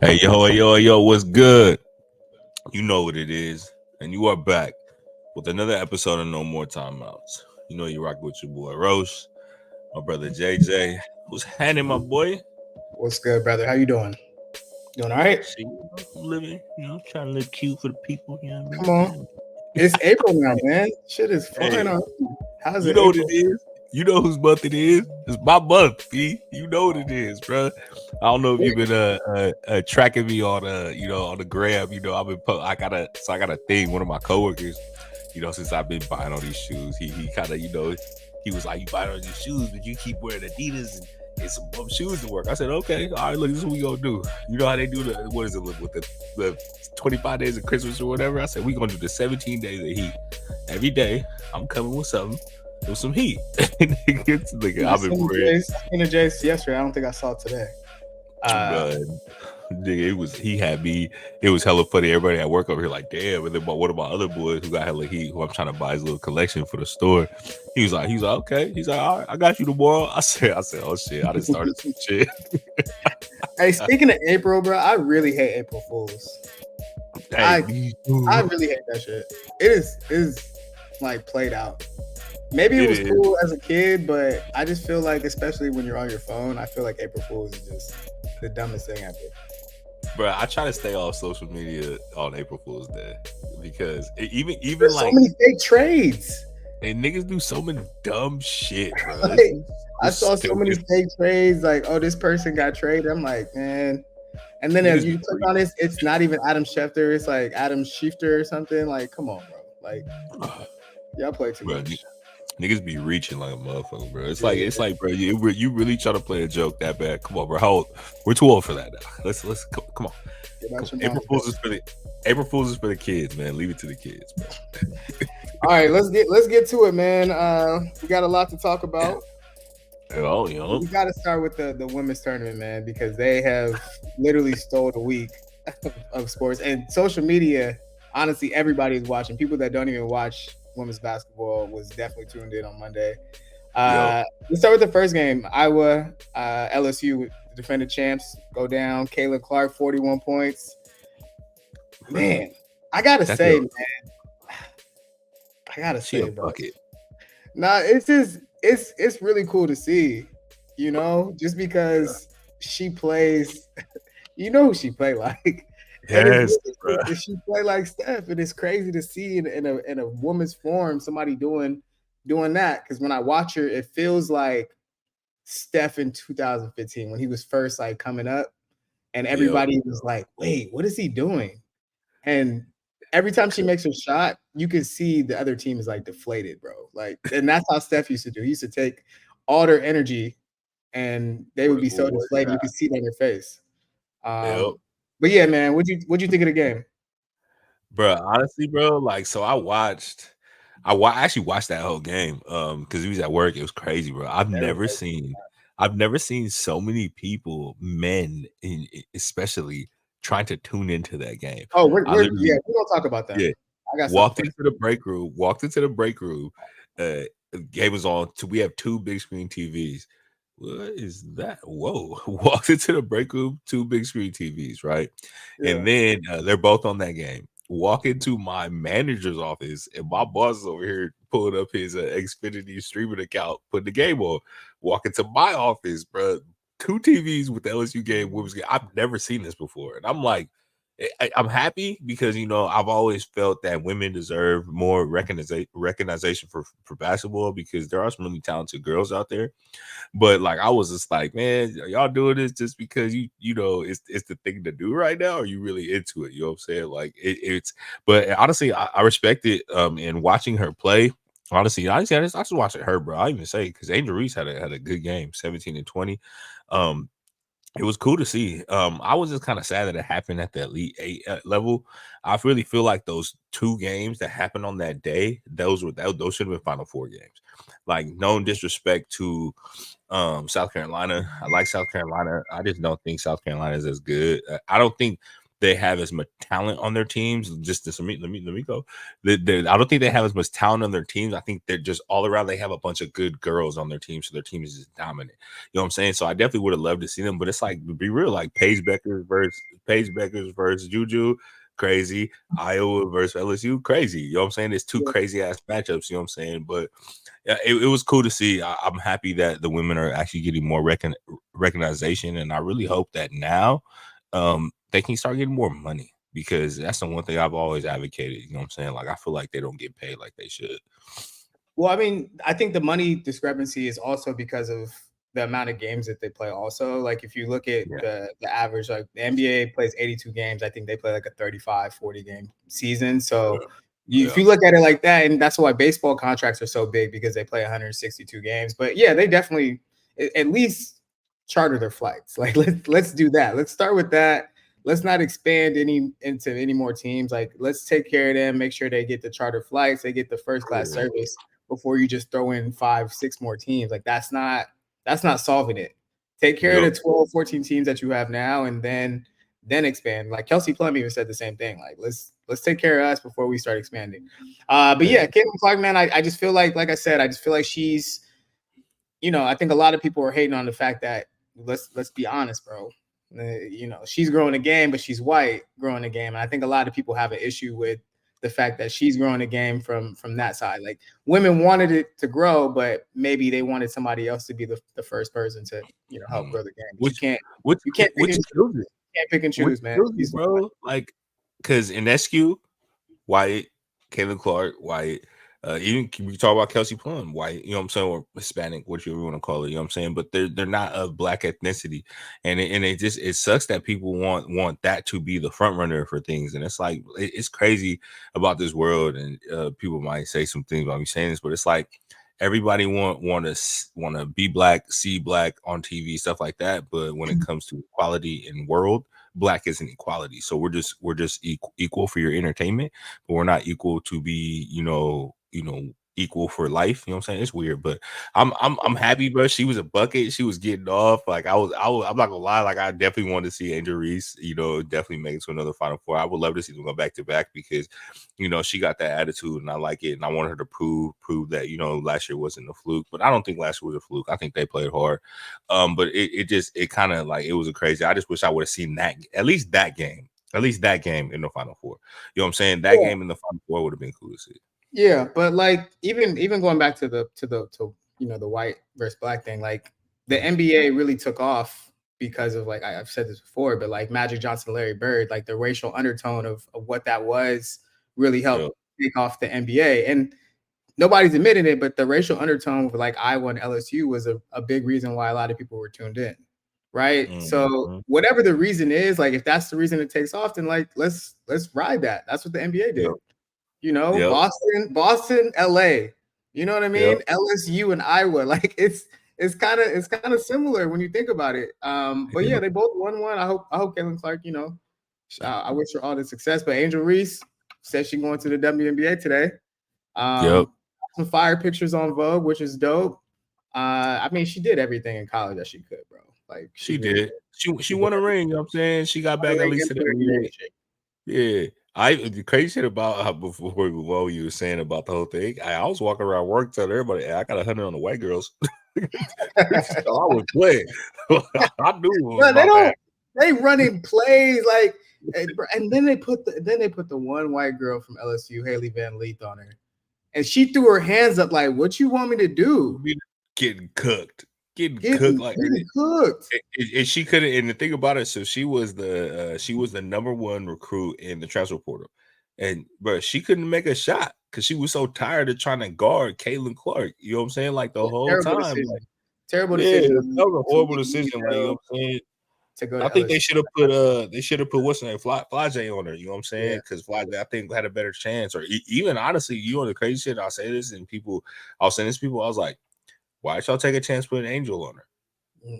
Hey, yo, what's good? You know what it is. And you are back with another episode of No More Timeouts. You know you rock with your boy Rosh, my brother JJ. Who's handing my boy? What's good, brother? How you doing? Doing all right? See, I'm living, trying to live cute for the people. You know what Come on. I mean? It's April now, man. Shit is flying Hey, on. How's you it know what it April? is? You know whose month it is? It's my month, B. You know what it is, bro. I don't know if you've been tracking me on on the gram. I've been I got a thing. One of my coworkers, since I've been buying all these shoes, he kind of he was like, you buying all these shoes, but you keep wearing Adidas and some bum shoes to work. I said, okay, all right, look, this is what we gonna do. You know how they do what is it with the 25 days of Christmas or whatever? I said we gonna do the 17 days of heat. Every day I'm coming with something. With some heat. I've been worried. I seen the Jays yesterday. I don't think I saw it today. But he had me. It was hella funny. Everybody at work over here like, damn. And then one of my other boys who got hella heat, who I'm trying to buy his little collection for the store. He was like, okay. He's like, all right, I got you tomorrow. I said, oh shit, I just started some shit. Hey, speaking of April, bro, I really hate April Fools. I really hate that shit. It is like played out. Maybe it was cool as a kid, but I just feel like, especially when you're on your phone, I feel like April Fools is just the dumbest thing ever. Bro, I try to stay off social media on April Fool's Day because even There's like so many fake trades. And niggas do so many dumb shit, bro. Like, I saw so many fake trades. Like, oh, this person got traded. I'm like, man. And then as you click on this, it's not even Adam Schefter. It's like Adam Schefter or something. Like, come on, bro. Like, y'all play too much. Niggas be reaching like a motherfucker, bro. It's like, bro, you really try to play a joke that bad. Come on, bro. How old? We're too old for that now. Let's come on. April Fools is for the kids, man. Leave it to the kids, bro. All right, let's get to it, man. We got a lot to talk about. We got to start with the women's tournament, man, because they have literally stole the week of sports and social media. Honestly, everybody is watching. People that don't even watch women's basketball was definitely tuned in on Monday. Let's start with the first game. Iowa, LSU, the defending champs, go down. Caitlin Clark, 41 points. Man, I gotta say, bro. Nah, it's really cool to see, just because she plays. You know who she play like. Yes, she play like Steph, and it's crazy to see in a woman's form somebody doing that. Because when I watch her, it feels like Steph in 2015 when he was first like coming up, and everybody was like, "Wait, what is he doing?" And every time she makes a shot, you can see the other team is like deflated, bro. Like, and that's how Steph used to do. He used to take all their energy, and they would be so deflated. You could see it on their face. But yeah, man, what'd you think of the game? Bro, honestly, bro, like, so I actually watched that whole game because he was at work. It was crazy, bro. I've never seen so many people, men especially, trying to tune into that game. Oh, we're gonna talk about that. Yeah, walked into the break room. Game was on. We have two big screen TVs. What is that? Whoa. Walked into the break room, two big screen TVs, right? Yeah. And then they're both on that game. Walk into my manager's office, and my boss is over here pulling up his Xfinity streaming account, putting the game on. Walk into my office, bro. Two TVs with the LSU game, women's game. I've never seen this before. And I'm like, I'm happy because, I've always felt that women deserve more recognition for basketball because there are some really talented girls out there. But like, I was just like, man, are y'all doing this just because it's the thing to do right now? Or are you really into it? You know what I'm saying? Like but honestly, I respect it. And watching her play, honestly, I just watching her, bro. I even say because Angel Reese had a good game, 17 and 20. It was cool to see. I was just kind of sad that it happened at the Elite 8 level. I really feel like those two games that happened on that day, those should have been Final Four games. Like, no disrespect to South Carolina. I like South Carolina. I just don't think South Carolina is as good. I don't think they have as much talent on their teams. Just this, let me go. I don't think they have as much talent on their teams. I think they're just all around. They have a bunch of good girls on their team, so their team is just dominant. You know what I'm saying? So I definitely would have loved to see them, but it's like, to be real, like Paige Beckers versus Juju, crazy. Iowa versus LSU, crazy. You know what I'm saying? It's two crazy ass matchups. You know what I'm saying? But yeah, it was cool to see. I'm happy that the women are actually getting more recognition, and I really hope that now they can start getting more money, because that's the one thing I've always advocated. You know what I'm saying? Like, I feel like they don't get paid like they should. Well, I mean, I think the money discrepancy is also because of the amount of games that they play. Also, like if you look at the average, like the NBA plays 82 games, I think they play like a 35, 40 game season. So if you look at it like that, and that's why baseball contracts are so big, because they play 162 games. But yeah, they definitely at least charter their flights. Like let's do that. Let's start with that. Let's not expand into any more teams. Like, let's take care of them, make sure they get the charter flights, they get the first class service, before you just throw in 5, 6 more teams. Like, that's not solving it. Take care of the 12, 14 teams that you have now, and then expand. Like Kelsey Plum even said the same thing. Like, let's take care of us before we start expanding. But yeah, Caitlin Clark, man, I just feel like I said, I just feel like she's, I think a lot of people are hating on the fact that, let's be honest, bro. She's growing the game, but she's white growing the game. And I think a lot of people have an issue with the fact that she's growing the game from that side. Like, women wanted it to grow, but maybe they wanted somebody else to be the first person to, help grow the game. But you can't pick and choose, man. Bro, like, because in SQ, white, Caitlin Clark, white, even we talk about Kelsey Plum, white, you know what I'm saying, or Hispanic, what you want to call it, you know what I'm saying, but they're not of black ethnicity, and it sucks that people want that to be the front runner for things, and it's like, it's crazy about this world, and people might say some things about me saying this, but it's like, everybody want to be black, see black on TV, stuff like that, but when it comes to equality in world, black isn't equality. So we're just equal for your entertainment, but we're not equal to be, equal for life. You know what I'm saying? It's weird, but I'm happy, bro. She was a bucket. She was getting off. Like, I'm not gonna lie. Like, I definitely want to see Angel Reese, definitely make it to another Final Four. I would love to see them go back to back, because, she got that attitude, and I like it, and I want her to prove that, last year wasn't a fluke. But I don't think last year was a fluke. I think they played hard. But it kind of, like, it was a crazy. I just wish I would have seen that, at least that game in the Final Four. You know what I'm saying? That game in the Final Four would have been cool to see. Yeah, but like, even going back to the white versus black thing, like, the NBA really took off because of, like, I've said this before, but like Magic Johnson, Larry Bird, like the racial undertone of what that was really helped take off the NBA. And nobody's admitting it, but the racial undertone with, like, Iowa and LSU was a big reason why a lot of people were tuned in. Right. Mm-hmm. So whatever the reason is, like, if that's the reason it takes off, then, like, let's ride that. That's what the NBA did. Boston, LA, you know what I mean? LSU and Iowa, like, it's kind of similar when you think about it. But yeah, they both won one. I hope Caitlin Clark, I wish her all the success. But Angel Reese said she's going to the WNBA today. Some fire pictures on Vogue, which is dope. I mean, she did everything in college that she could, bro. Like, she did. She won a ring. You know what I'm saying? She got back at least to the ring. Yeah. The crazy shit about how before you were saying about the whole thing, I was walking around work telling everybody, hey, I got 100 on the white girls. So I was playing. I knew they running plays, like, and then they put the one white girl from LSU, Haley Van Leith, on her, and she threw her hands up like, "What you want me to do?" Getting cooked. Cooked. And she couldn't. And the thing about it, so she was the number one recruit in the transfer portal, and bro, she couldn't make a shot because she was so tired of trying to guard Caitlin Clark. You know what I'm saying? Like, the whole time. Terrible decision. That was a horrible decision. Like, you know what I'm saying? I think they should have put what's her name, Flage on her. You know what I'm saying? Because Flage, I think, had a better chance. Or even honestly, the crazy shit. I'll say this, and I'll say this to people. I was like, why should y'all take a chance putting Angel on her?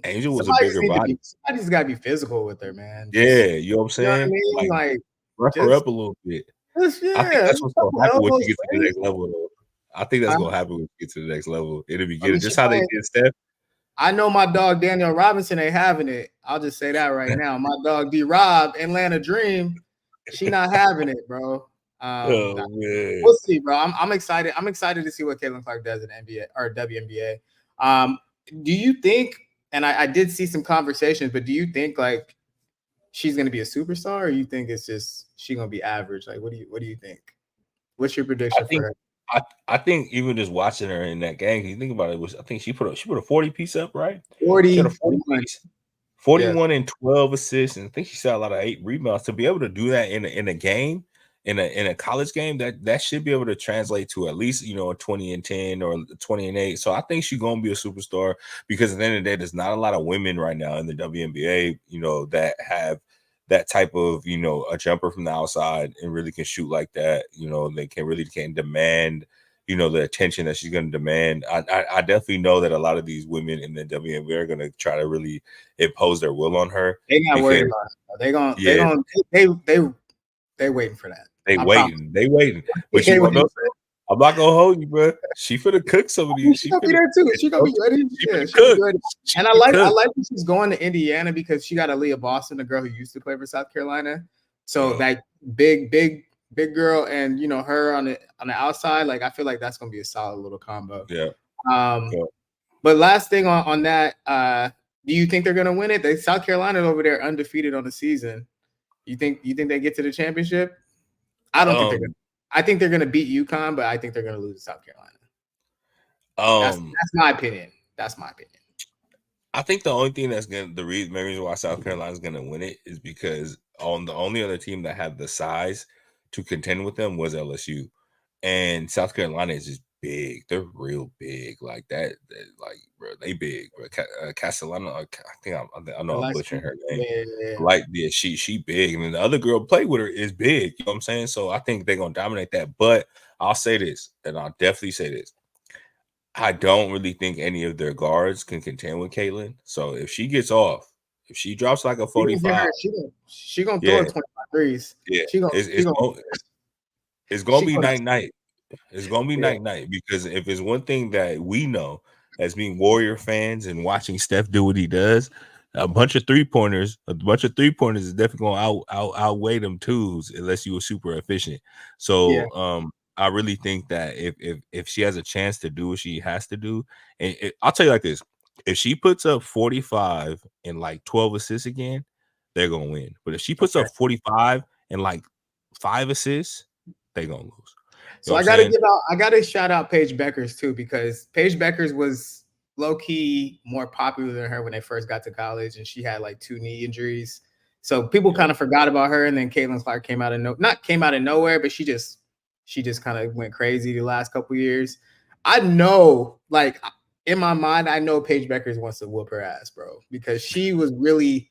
Angel was a bigger body. Somebody's got to be physical with her, man. Yeah, you know what I'm saying? You know what I mean? Like rough her up a little bit. I think that's what's going to happen when you get to the next level, though. I think that's going to happen when you get to the next level. It'll be good. Just how they did Steph. I know my dog Daniel Robinson ain't having it. I'll just say that right now. My dog D-Rob, Atlanta Dream, she not having it, bro. Oh man. We'll see, bro. I'm excited. I'm excited to see what Caitlin Clark does in NBA or WNBA. Do you think? And I did see some conversations, but do you think like she's gonna be a superstar, or you think it's just she gonna be average? Like, what do you think? What's your prediction for her? I think even just watching her in that game, you think about it, I think she put a 40 piece up, right? She had a 40 piece, 41 and 12 assists, and I think she saw a lot of 8 rebounds. To be able to do that in a game, in a college game, that should be able to translate to at least a 20 and 10 or 20 and 8. So I think she's gonna be a superstar because at the end of the day, there's not a lot of women right now in the WNBA, that have that type of a jumper from the outside and really can shoot like that. They can demand the attention that she's going to demand. I definitely know that a lot of these women in the WNBA are going to try to really impose their will on her. They not worried about it. They waiting for that. They waiting. But I'm not gonna hold you, bro. She finna cook some of these. She gonna be there too. She gonna be ready. Yeah, she gonna be ready. And I like that she's going to Indiana because she got Aaliyah Boston, the girl who used to play for South Carolina. So that big girl, and her on the outside. Like I feel like that's gonna be a solid little combo. Yeah. But last thing on that, do you think they're gonna win it? South Carolina over there undefeated on the season. You think they get to the championship? I don't think they're gonna. I think they're going to beat UConn, but I think they're going to lose to South Carolina. That's my opinion. That's my opinion. I think the only thing the reason why South Carolina is going to win it is because on the only other team that had the size to contend with them was LSU, and South Carolina is just big. They're real big, like that. Like, bro, they big. Bro. Castellano, I know I'm butchering her name. She big. I mean, the other girl played with her is big. You know what I'm saying? So I think they're gonna dominate that. But I'll say this, and I'll definitely say this. I don't really think any of their guards can contend with Caitlin. So if she gets off, if she drops like a 45, she gonna throw 25 threes. Yeah, it's gonna be night. It's gonna be night because if it's one thing that we know as being Warrior fans and watching Steph do what he does, a bunch of three pointers is definitely gonna outweigh them twos unless you were super efficient. So I really think that if she has a chance to do what she has to do, and I'll tell you like this: if she puts up 45 and like 12 assists again, they're gonna win. But if she puts up 45 and like 5 assists, they're gonna lose. So I gotta shout out Paige Beckers too, because Paige Beckers was low key more popular than her when they first got to college, and she had like 2 knee injuries. So people kind of forgot about her, and then Caitlin Clark came out of nowhere, but she just kind of went crazy the last couple years. I know, like in my mind, I know Paige Beckers wants to whoop her ass, bro, because she was really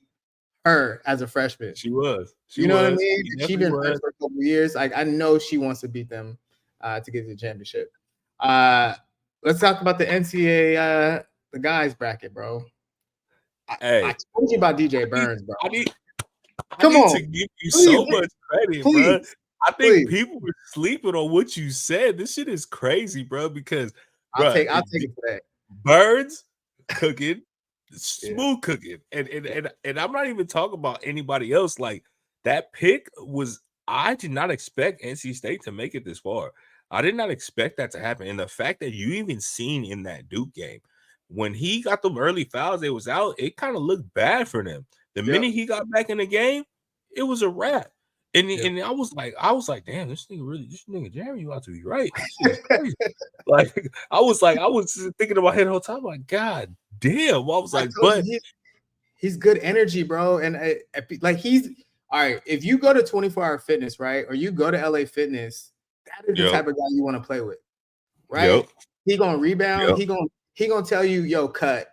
her as a freshman. She was. You know what I mean? She's been hurt for a couple years. Like I know she wants to beat them to get to the championship. Let's talk about the NCAA the guys bracket, bro. I told you about DJ Burns, bro. I need to give you so much credit, bro. I think people were sleeping on what you said. This shit is crazy, bro. Because I'll take it today. Burns cooking, smooth cooking, and I'm not even talking about anybody else. Like that pick was. I did not expect NC State to make it this far. I did not expect that to happen. And the fact that you even seen in that Duke game, when he got them early fouls, they was out, it kind of looked bad for them. The minute he got back in the game, it was a wrap. And I was like, damn, this nigga Jeremy, you ought to be right. This is crazy. Like, I was thinking about it the whole time, like, God damn. I was like, but he's good energy, bro. And like he's all right. If you go to 24-hour fitness, right, or you go to LA Fitness, that is the type of guy you want to play with, right? He gonna rebound. He gonna tell you, yo, cut.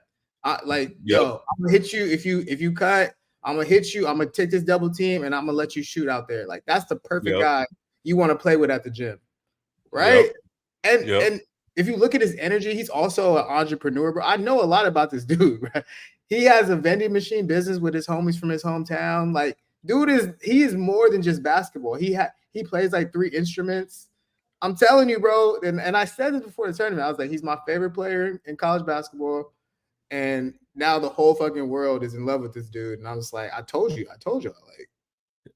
Yo, I'm gonna hit you if you cut. I'm gonna hit you. I'm gonna take this double team and I'm gonna let you shoot out there. Like that's the perfect guy you want to play with at the gym, right? And if you look at his energy, he's also an entrepreneur, bro. I know a lot about this dude. Right? He has a vending machine business with his homies from his hometown. Like, dude is more than just basketball. He plays like 3 instruments. I'm telling you, bro. And I said this before the tournament. I was like, he's my favorite player in college basketball. And now the whole fucking world is in love with this dude, and I'm just like, I told y'all, like,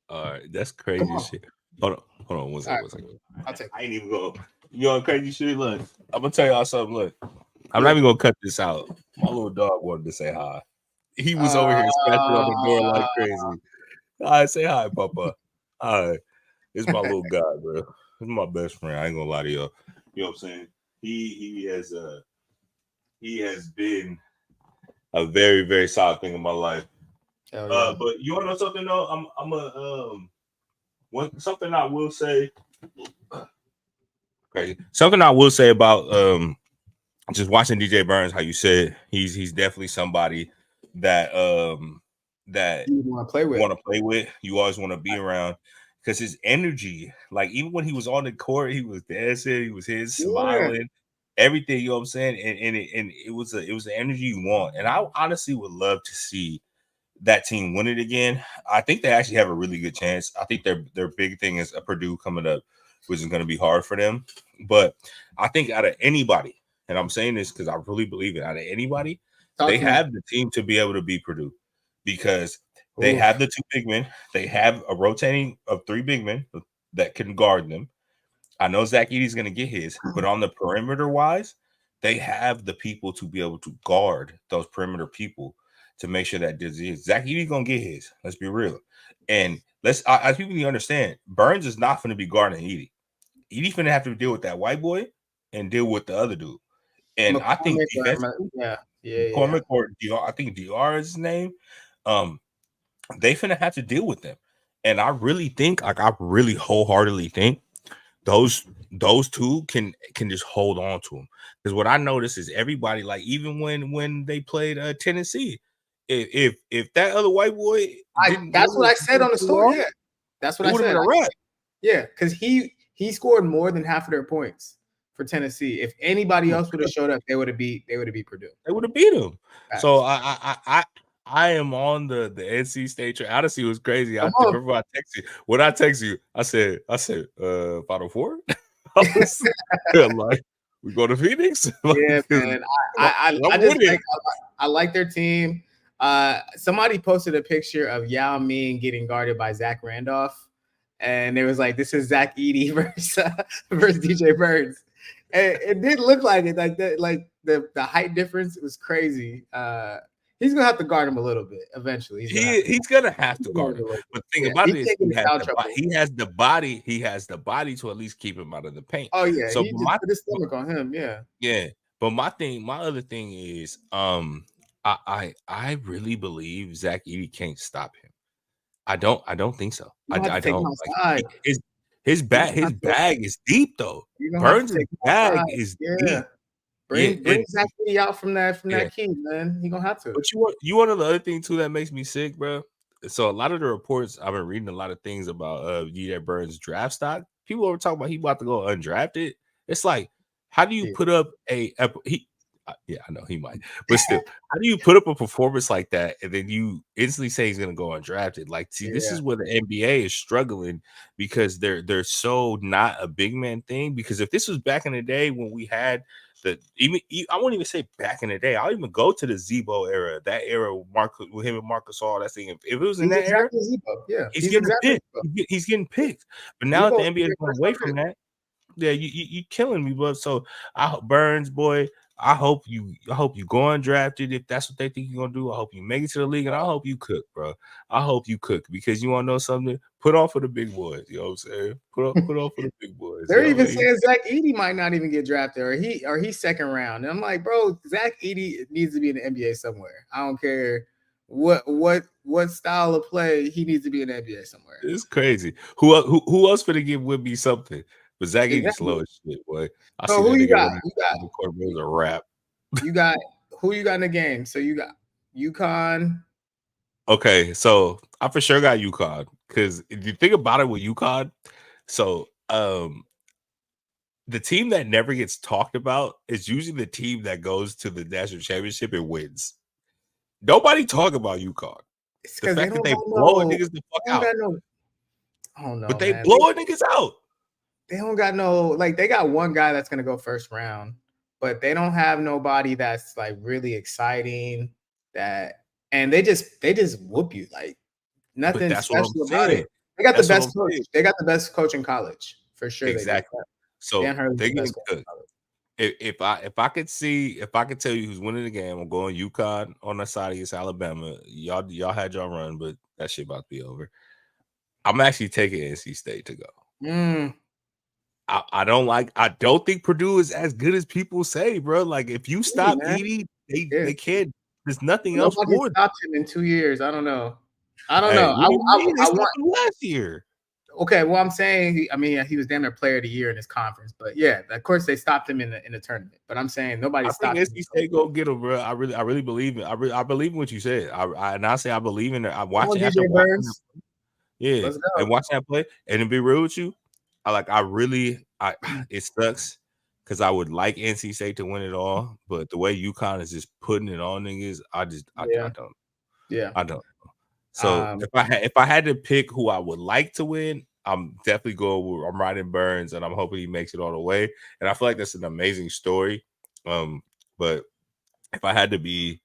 All right, that's come crazy on. shit. Hold on, one All right, second. I'll take I ain't even go. You know crazy shit. Look, I'm gonna tell y'all something. Look, I'm Yeah. not even gonna cut this out. My little dog wanted to say hi. He was over here scratching on the door like crazy. All right, say hi, Papa. All right, it's my little guy, bro. He's my best friend. I ain't gonna lie to y'all. You know what I'm saying? He has been a very, very solid thing in my life. yeah. But you wanna know something though? I'm something I will say. Crazy. Something I will say about just watching DJ Burns, how you said he's definitely somebody that You want to play with. You always want to be around because his energy, like even when he was on the court, he was dancing, he was smiling, everything, you know what I'm saying? And it was the energy you want. And I honestly would love to see that team win it again. I think they actually have a really good chance. I think their big thing is a Purdue coming up, which is going to be hard for them. But I think out of anybody, and I'm saying this because I really believe it, out of anybody, they have the team to be able to beat Purdue because they have the two big men. They have a rotating of three big men that can guard them. I know Zach Edey's going to get his, but on the perimeter wise, they have the people to be able to guard those perimeter people to make sure that Zach Edey's going to get his. Let's be real. And I people need to understand, Burns is not going to be guarding Edey. Edey's going to have to deal with that white boy and deal with the other dude. And McCormick, I think defensively, McCormick or DR, I think DR is his name. They finna have to deal with them. And I really think, like I really wholeheartedly think those two can just hold on to him. Because what I noticed is everybody, like even when they played Tennessee, if that other white boy didn't, that's what I said on the story. Yeah, that's what I said. Been a wrap. Yeah, because he scored more than half of their points for Tennessee. If anybody else would have showed up, they would have beat Purdue. They would have beat him. Facts. So I am on the NC State train. Honestly, it was crazy. I remember I texted you. When I text you, I said, Final Four. I was like, we go to Phoenix. Yeah, man. I like their team. Somebody posted a picture of Yao Ming getting guarded by Zach Randolph, and it was like, this is Zach Edey versus DJ Burns. And it did look like it, like that, like the height difference was crazy. He's gonna have to guard him a little bit eventually. He's gonna have to guard him. But the thing about it is he has the body. He has the body to at least keep him out of the paint. Oh yeah, so he just put his stomach on him. Yeah. Yeah. But my other thing is, I really believe Zach Edey can't stop him. I don't think so. I don't. Like, his bag is deep though. Burns' bag is deep. Bring Zach Edey out from that key, man. He gonna have to. But you want to know the other thing too that makes me sick, bro. So a lot of the reports, I've been reading a lot of things about DJ Burns' draft stock. People are talking about he about to go undrafted. It's like, how do you put up yeah, I know he might, but still, how do you put up a performance like that and then you instantly say he's gonna go undrafted? Like, see, this is where the NBA is struggling because they're so not a big man thing. Because if this was back in the day when we had I won't even say back in the day, I'll even go to the Zebo era, that era with him and Marcus All that thing. If it was in that era, he's getting picked. He's getting picked. But now that the NBA is going away from that, yeah, you killing me, bud. So Burns, boy, I hope you go undrafted if that's what they think you're gonna do. I hope you make it to the league, and I hope you cook, bro. I hope you cook because you want to know something. Put on for the big boys. You know what I'm saying? Put on for the big boys. They're even saying Zach Edey might not even get drafted, or he's second round. And I'm like, bro, Zach Edey needs to be in the NBA somewhere. I don't care what style of play, he needs to be in the NBA somewhere. It's crazy. Who else gonna give Wimby something? But Zach Edey's slow as shit, boy. So who you got? A rap. You got who you got in the game? So you got UConn. Okay, so I for sure got UConn because if you think about it with UConn, so the team that never gets talked about is usually the team that goes to the national championship and wins. Nobody talk about UConn. The fact that they blow niggas the fuck out. Oh no, but they blow niggas out. They don't got they got one guy that's gonna go first round, but they don't have nobody that's like really exciting. and they just whoop you like But nothing that's what I'm special about saying. it. They got the That's what I'm best coach. saying. They got the best coach in college for sure. They do. Exactly. So Dan Hurley's they're the best getting coach in cooked. college. If I could see, if I could tell you who's winning the game, I'm going UConn on the side against Alabama. Y'all had y'all run, but that shit about to be over. I'm actually taking NC State to go. Mm, I don't think Purdue is as good as people say, bro. Like if you really, stop man. Edie, Yeah. they can't. There's nothing else Nobody for them. stopped him in 2 years. I don't know. I don't Hey, know. what do you mean? They I stopped want. him last year. Okay, well, I'm saying, I mean, he was damn near player of the year in his conference, but yeah, of course they stopped him in the tournament. But I'm saying nobody I think stopped him. NC State go get him, bro. I really believe it. I believe in what you said. And I say I believe in it. I watch Come on, it after DJ watching Burns. Yeah, Let's go. and watching that play, and to be real with you, it sucks because I would like NC State to win it all, but the way UConn is just putting it on niggas, I Yeah. don't. Yeah. I don't know. So if I had to pick who I would like to win, I'm definitely going with I'm riding Burns, and I'm hoping he makes it all the way. And I feel like that's an amazing story. But if I had to be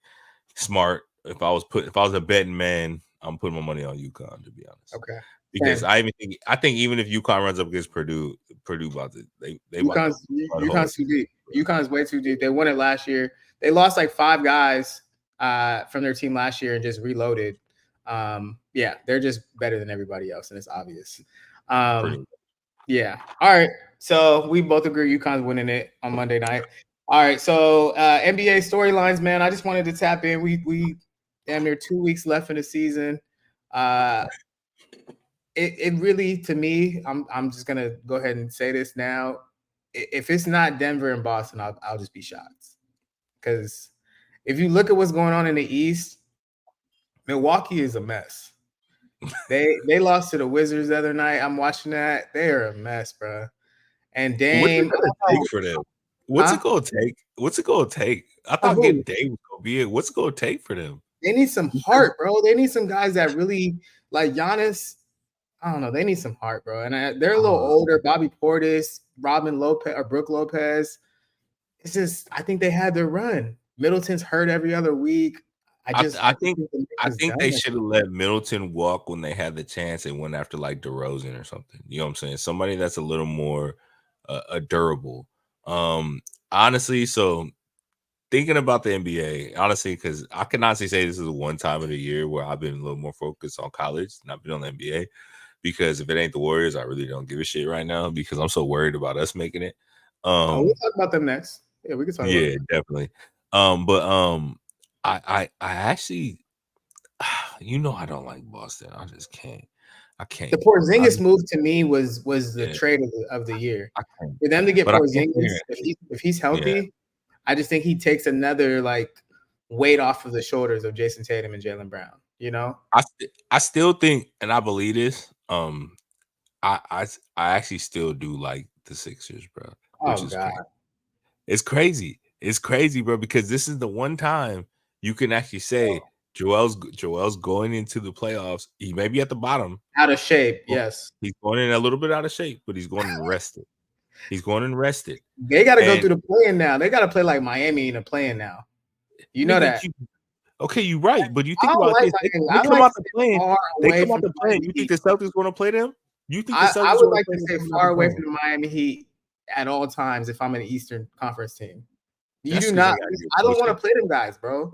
smart, if I was a betting man, I'm putting my money on UConn, to be honest. Okay. Because I think even if UConn runs up against Purdue about to UConn's too deep. UConn's way too deep. They won it last year. They lost like 5 guys from their team last year and just reloaded. Yeah, they're just better than everybody else, and it's obvious. Yeah. All right. So we both agree UConn's winning it on Monday night. All right. So NBA storylines, man. I just wanted to tap in. We damn near 2 weeks left in the season. It really, to me, I'm just gonna go ahead and say this now. If it's not Denver and Boston, I'll just be shocked. Because if you look at what's going on in the East, Milwaukee is a mess. They lost to the Wizards the other night. I'm watching that. They are a mess, bro. And Dame, what's it gonna take for them? What's it gonna take? What's it gonna take? I thought getting Dame was gonna be it. What's it gonna take for them? They need some heart, bro. They need some guys that really like Giannis. I don't know. They need some heart, bro. And they're a little older. Bobby Portis, Robin Lopez, or Brooke Lopez. It's just, I think they had their run. Middleton's hurt every other week. I think they should have let Middleton walk when they had the chance and went after like DeRozan or something. You know what I'm saying? Somebody that's a little more durable. Honestly, so thinking about the NBA, honestly, because I can honestly say this is one time of the year where I've been a little more focused on college than I've been on the NBA. Because if it ain't the Warriors, I really don't give a shit right now because I'm so worried about us making it. We'll talk about them next. Yeah, we can talk about them. Definitely. I actually, I don't like Boston. I just can't. I can't. The Porzingis move to me was the trade of the year. For them to get Porzingis, if he's healthy, I just think he takes another like weight off of the shoulders of Jason Tatum and Jaylen Brown. You know, I still think, and I believe this. I actually still do like the Sixers, bro. Which is crazy. It's crazy. It's crazy, bro, because this is the one time you can actually say Joel's going into the playoffs. He may be at the bottom. Out of shape, yes. He's going in a little bit out of shape, but he's going and rested. He's going and rested. They got to go through the play-in now. They got to play like Miami in the play-in now. You know that. Okay, you're right, but you think about this. They come out the play-in. They come out the play-in. You think the Celtics going to play them? You think the Celtics I would like to stay far away from the Miami Heat at all times if I'm an Eastern Conference team. You do not. I don't want to play them guys, bro.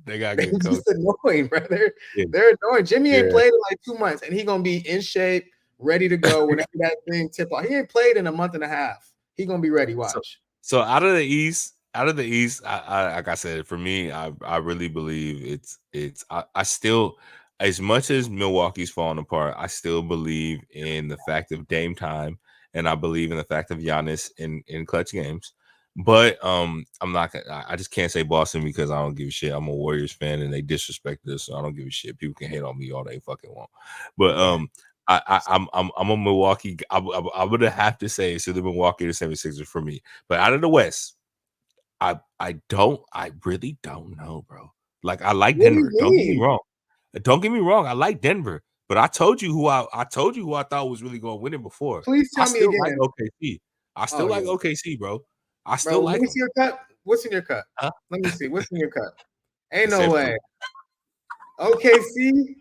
They got good coach. Just annoying, brother. They're annoying. Jimmy ain't played in like 2 months, and he gonna be in shape, ready to go whenever that thing tip off. He ain't played in a month and a half. He gonna be ready. Watch. So out of the East, I like I said, for me, I really believe I still, as much as Milwaukee's falling apart, I still believe in the fact of Dame time, and I believe in the fact of Giannis in clutch games. But I'm not gonna. I just can't say Boston because I don't give a shit. I'm a Warriors fan and they disrespect us, so I don't give a shit. People can hate on me all they fucking want. But I'm a Milwaukee. I would have to say it's either Milwaukee or the 76ers for me. But out of the West, I really don't know, bro. Like I like Denver. Don't get me wrong. Don't get me wrong. I like Denver, but I told you who I thought was really going to win it before. Please tell me again. Like OKC. I still like OKC, bro. I still like. Let me see your cup. What's in your cup? Let me see. What's in your cup? Ain't no way. OKC.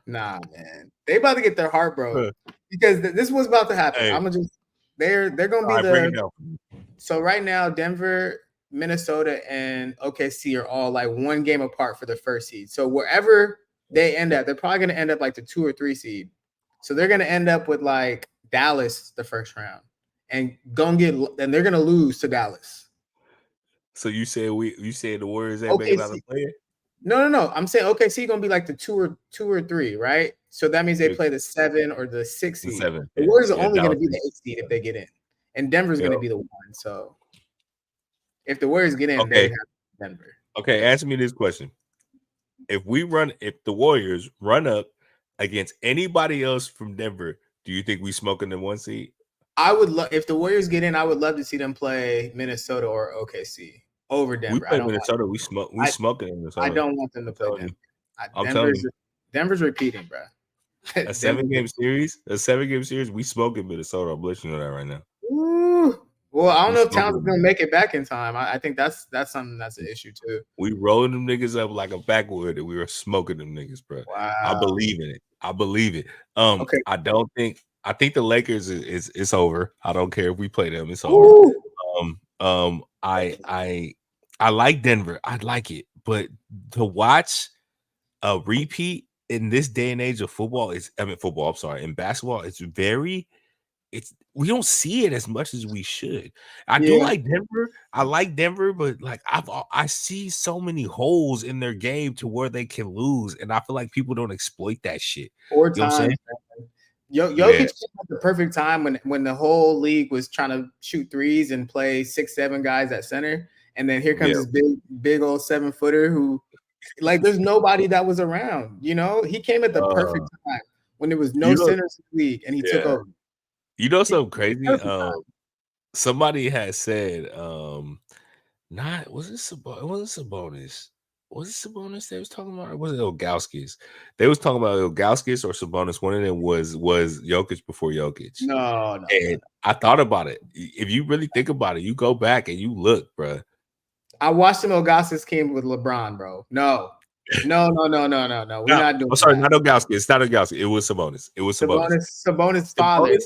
Nah, man, they about to get their heart broke because this was about to happen. Hey, I'm gonna just they're gonna be break it the. down. So right now, Denver, Minnesota, and OKC are all like one game apart for the first seed. So wherever they end up, they're probably gonna end up like the 2 or 3 seed. So they're gonna end up with like Dallas the first round, and they're gonna lose to Dallas. So you said the Warriors ain't making out OKC. the play? No. I'm saying OKC gonna be like the 2 or 3, right? So that means they play the 7 or the 6 The seed. 7. The Warriors are Yeah, only gonna Dallas be the 8 seed if they get in, and Denver's Yo. gonna be the 1. So if the Warriors get in, Okay. they have Denver. Okay, answer me this question. If the Warriors run up against anybody else from Denver, do you think we smoking the 1 seed? I would love if the Warriors get in. I would love to see them play Minnesota or OKC over Denver. We play Minnesota. We smoking in Minnesota. I don't want them to play Denver. I'm telling you. Denver's repeating, bro. A 7-game series. We smoking Minnesota. I'm letting you know that right now. Ooh. Well, I don't know if Towns is gonna make it back in time. I think that's something that's an issue too. We rolling them niggas up like a backwood, and we were smoking them niggas, bro. Wow. I believe in it. Okay. I think the Lakers is over. I don't care if we play them. It's over. I like Denver. I like it, but to watch a repeat in this day and age of football in basketball, we don't see it as much as we should. I do like Denver. I like Denver, but like I see so many holes in their game to where they can lose, and I feel like people don't exploit that shit. 4 times. Jokic came at the perfect time when the whole league was trying to shoot threes and play 6-7 guys at center, and then here comes this big old 7-footer who, like, there's nobody that was around. You know, he came at the perfect time when there was no centers in the league, and he took over. You know something crazy? Somebody has said, was it Sabonis? Was it Sabonis they was talking about, or was it Ilgauskas? They was talking about Ilgauskas or Sabonis. One of them was Jokic before Jokic. No. And I thought about it. If you really think about it, you go back and you look, bro. I watched him. Ilgauskas came with LeBron, bro. No. We're not doing. I'm sorry, not Ilgauskas. It's not Ilgauskas. It was Sabonis. Sabonis' father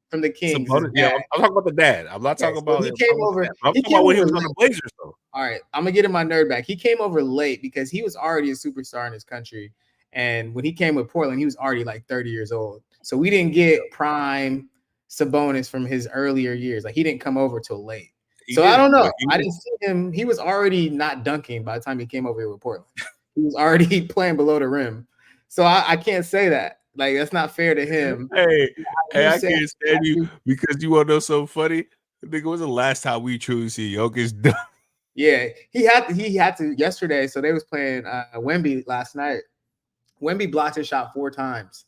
from the Kings. Yeah, I'm talking about the dad. I'm not talking about. He came over. I'm talking about when he was on the Blazers, though. All right, I'm gonna get in my nerd back. He came over late because he was already a superstar in his country, and when he came with Portland, he was already like 30 years old. So we didn't get prime Sabonis from his earlier years. Like, he didn't come over till late. I don't know. I didn't see him. He was already not dunking by the time he came over here with Portland. He was already playing below the rim. So I can't say that. Like, that's not fair to him. Hey, I can't stand you because you want to know something funny. I think it was the last time we truly see Jokic dunk. Yeah, he had to yesterday. So they was playing Wemby last night. Wemby blocked his shot 4 times,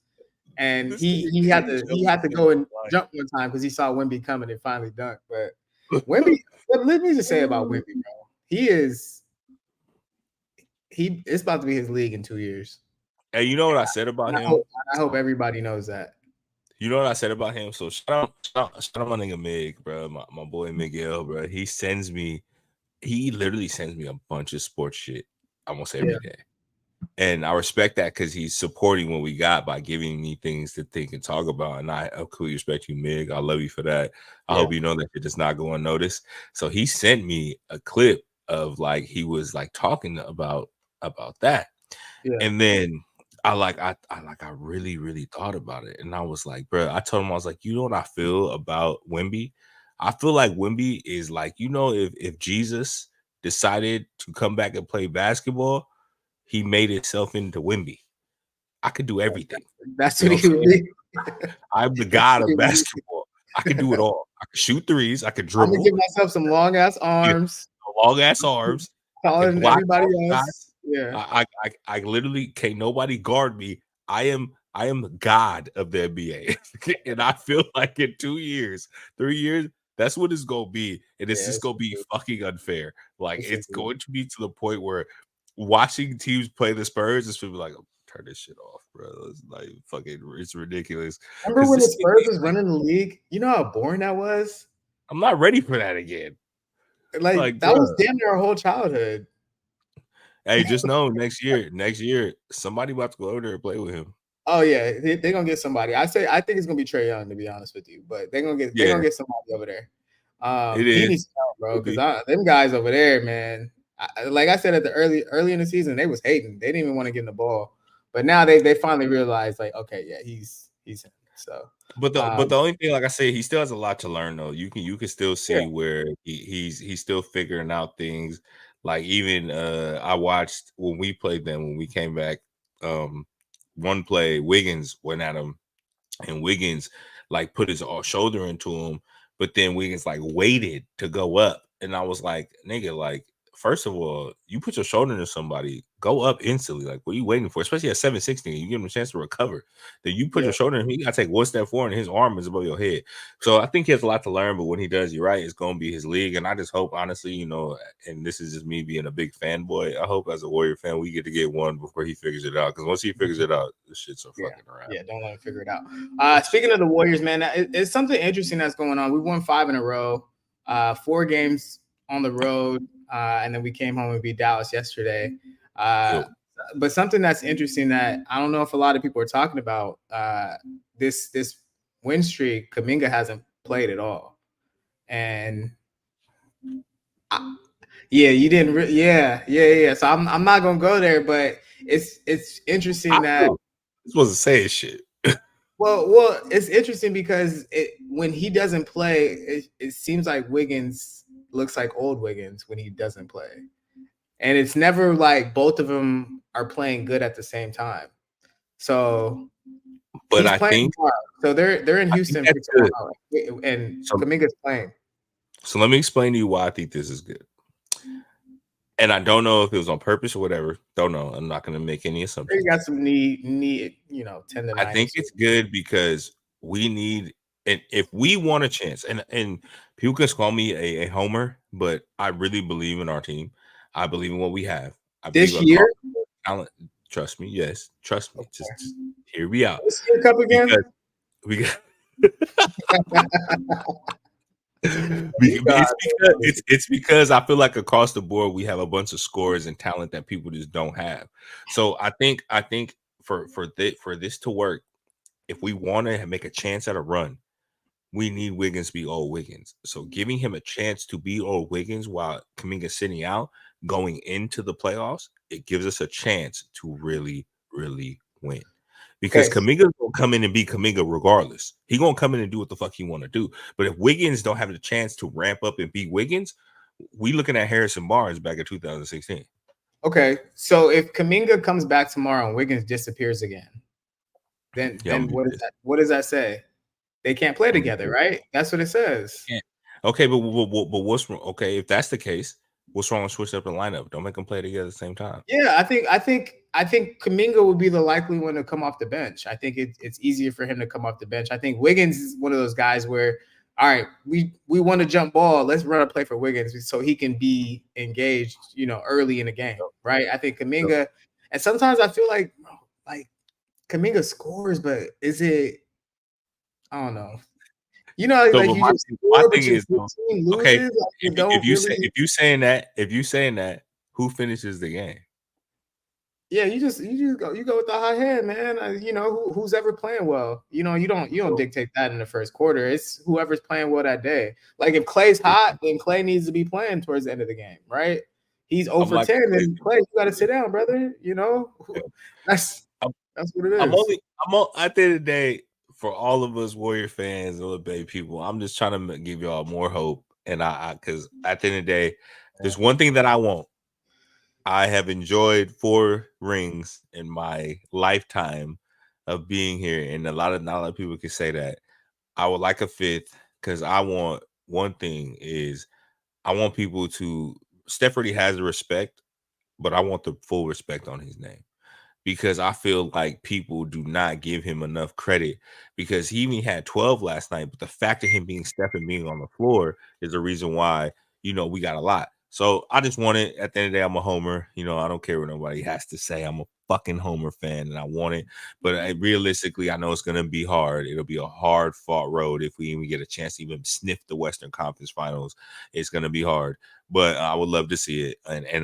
and he had to go and jump one time because he saw Wemby coming and finally dunked. But Wemby, let me just say about Wemby, bro. It's about to be his league in 2 years. And you know what I said about him? I hope everybody knows that. You know what I said about him? So shout out my nigga Mig, bro. My boy Miguel, bro. He literally sends me a bunch of sports shit almost every day. And I respect that because he's supporting what we got by giving me things to think and talk about. And I completely respect you, Mig. I love you for that. I hope you know that it does not go unnoticed. So he sent me a clip of, like, he was like talking about that. And then I really, really thought about it. And I was like, bro, I told him, I was like, you know what I feel about Wemby? I feel like Wemby is like, you know, if Jesus decided to come back and play basketball, he made himself into Wemby. I could do everything. That's what he would be. I'm the god of basketball. I can do it all. I can shoot threes. I can dribble. I'm gonna give myself some long ass arms. Taller than everybody else. Yeah. I literally can't nobody guard me. I am the god of the NBA. And I feel like in 2 years, 3 years, that's what it's gonna be. And it's just gonna be fucking unfair. Like, it's going to be to the point where watching teams play the Spurs, it's gonna be like, turn this shit off, bro. It's like fucking, it's ridiculous. Remember when the Spurs was running the league? You know how boring that was? I'm not ready for that again. Like that was damn near our whole childhood. Hey, just know next year, somebody about to go over there and play with him. Oh yeah, they're gonna get somebody. I think it's gonna be Trae Young, to be honest with you, but they're Yeah, gonna get somebody over there. it He is. needs to help, bro, Could because be. them guys over there, man. Like I said at the early in the season, they was hating. They didn't even want to give him the ball, but now they finally realized, like, okay, yeah, he's him. So, But the only thing, like I said, he still has a lot to learn though. You can still yeah, see where he's still figuring out things. Like even I watched when we played them when we came back. One play, Wiggins went at him and Wiggins like put his shoulder into him, but then Wiggins like waited to go up, and I was like, nigga, like first of all, you put your shoulder into somebody, go up instantly. Like, what are you waiting for? Especially at 7'16", you give him a chance to recover. Then you put yeah, your shoulder in him, you gotta take one step forward, and his arm is above your head. So I think he has a lot to learn. But when he does, you're right, it's gonna be his league. And I just hope, honestly, and this is just me being a big fanboy. I hope as a Warrior fan, we get one before he figures it out. Because once he figures it out, this shit's a yeah, fucking around. yeah. Don't let him figure it out. Speaking of the Warriors, man, it's something interesting that's going on. We won 5 in a row, 4 games on the road, and then we came home and beat Dallas yesterday. Uh, Yo, but something that's interesting that I don't know if a lot of people are talking about, this win streak, Kuminga hasn't played at all, and yeah, you didn't. Yeah. So I'm not gonna go there, but it's I interesting that. feel this wasn't saying shit. Well, it's interesting because when he doesn't play, it seems like Wiggins looks like old Wiggins when he doesn't play, and it's never like both of them are playing good at the same time. So But he's playing tomorrow. So they're in I think Houston for that's good. tomorrow, and So Kaminga's playing. so let me explain to you why I think this is good. And I don't know if it was on purpose or whatever. Don't know. I'm not going to make any He assumptions. got some knee I think tendonitis. it's good because we need, and if we want a chance, and people can call me a homer, but I really believe in our team. I believe in what we have. I believe This across year, talent. Trust me, yes, trust me. Just okay. hear me out This year cup again. because we got. You guys It's because I feel like across the board we have a bunch of scores and talent that people just don't have. So I think for this to work, if we want to make a chance at a run, we need Wiggins to be old Wiggins. So giving him a chance to be old Wiggins while Kuminga sitting out going into the playoffs, it gives us a chance to really, really win. Because okay. Kuminga's gonna come in and be Kuminga regardless. He gonna come in and do what the fuck he want to do. But if Wiggins don't have the chance to ramp up and be Wiggins, we looking at Harrison Barnes back in 2016. Okay, so if Kaminga comes back tomorrow and Wiggins disappears again, then Yeah, I'm gonna be what does pissed. that say? They can't play I'm gonna be together, pissed. right? That's what it says. Yeah. Okay, but what's wrong? Okay, if that's the case, what's wrong with switch up the lineup? Don't make them play together at the same time. Yeah, I think Kaminga would be the likely one to come off the bench. I think it's easier for him to come off the bench. I think Wiggins is one of those guys where, all right, we want to jump ball. Let's run a play for Wiggins so he can be engaged, early in the game, right? I think Yep. Kaminga, and sometimes I feel like Kaminga scores, but is it? I don't know. So, Like but you just my score, thing but your is, team okay, loses. Like you if don't you say really. if you saying that, who finishes the game? Yeah, you go with the hot hand, man. Who's ever playing well. You don't So, dictate that in the first quarter. It's whoever's playing well that day. Like if Clay's hot, then Clay needs to be playing towards the end of the game, right? He's I'm over like, 10, then Clay, you got to sit down, brother. That's I'm, that's what it I'm is. only I'm on at the end of the day for all of us Warrior fans and little baby people. I'm just trying to give y'all more hope, and I because at the end of the day, there's one thing that I want. I have enjoyed 4 rings in my lifetime of being here, and not a lot of people can say that. I would like a 5th because I want one thing is I want people to Steph already has the respect, but I want the full respect on his name because I feel like people do not give him enough credit because he even had 12 last night. But the fact of him being Steph and being on the floor is the reason why, we got a lot. So I just want it at the end of the day. I'm a homer. I don't care what nobody has to say. I'm a fucking homer fan and I want it. But realistically, I know it's going to be hard. It'll be a hard fought road if we even get a chance to even sniff the Western Conference Finals. It's going to be hard. but I would love to see it. And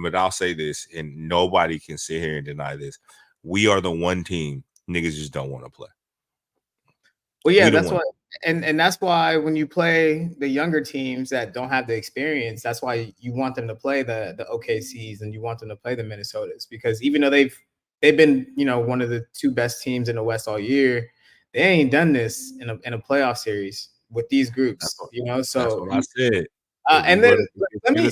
but I'll say this, and nobody can sit here and deny this: we are the one team niggas just don't want to play. Well, yeah, that's why, and that's why when you play the younger teams that don't have the experience, that's why you want them to play the OKCs and you want them to play the Minnesotas, because even though they've been, you know, one of the two best teams in the West all year, they ain't done this in a playoff series with these groups, you know. That's So what I said. and then let me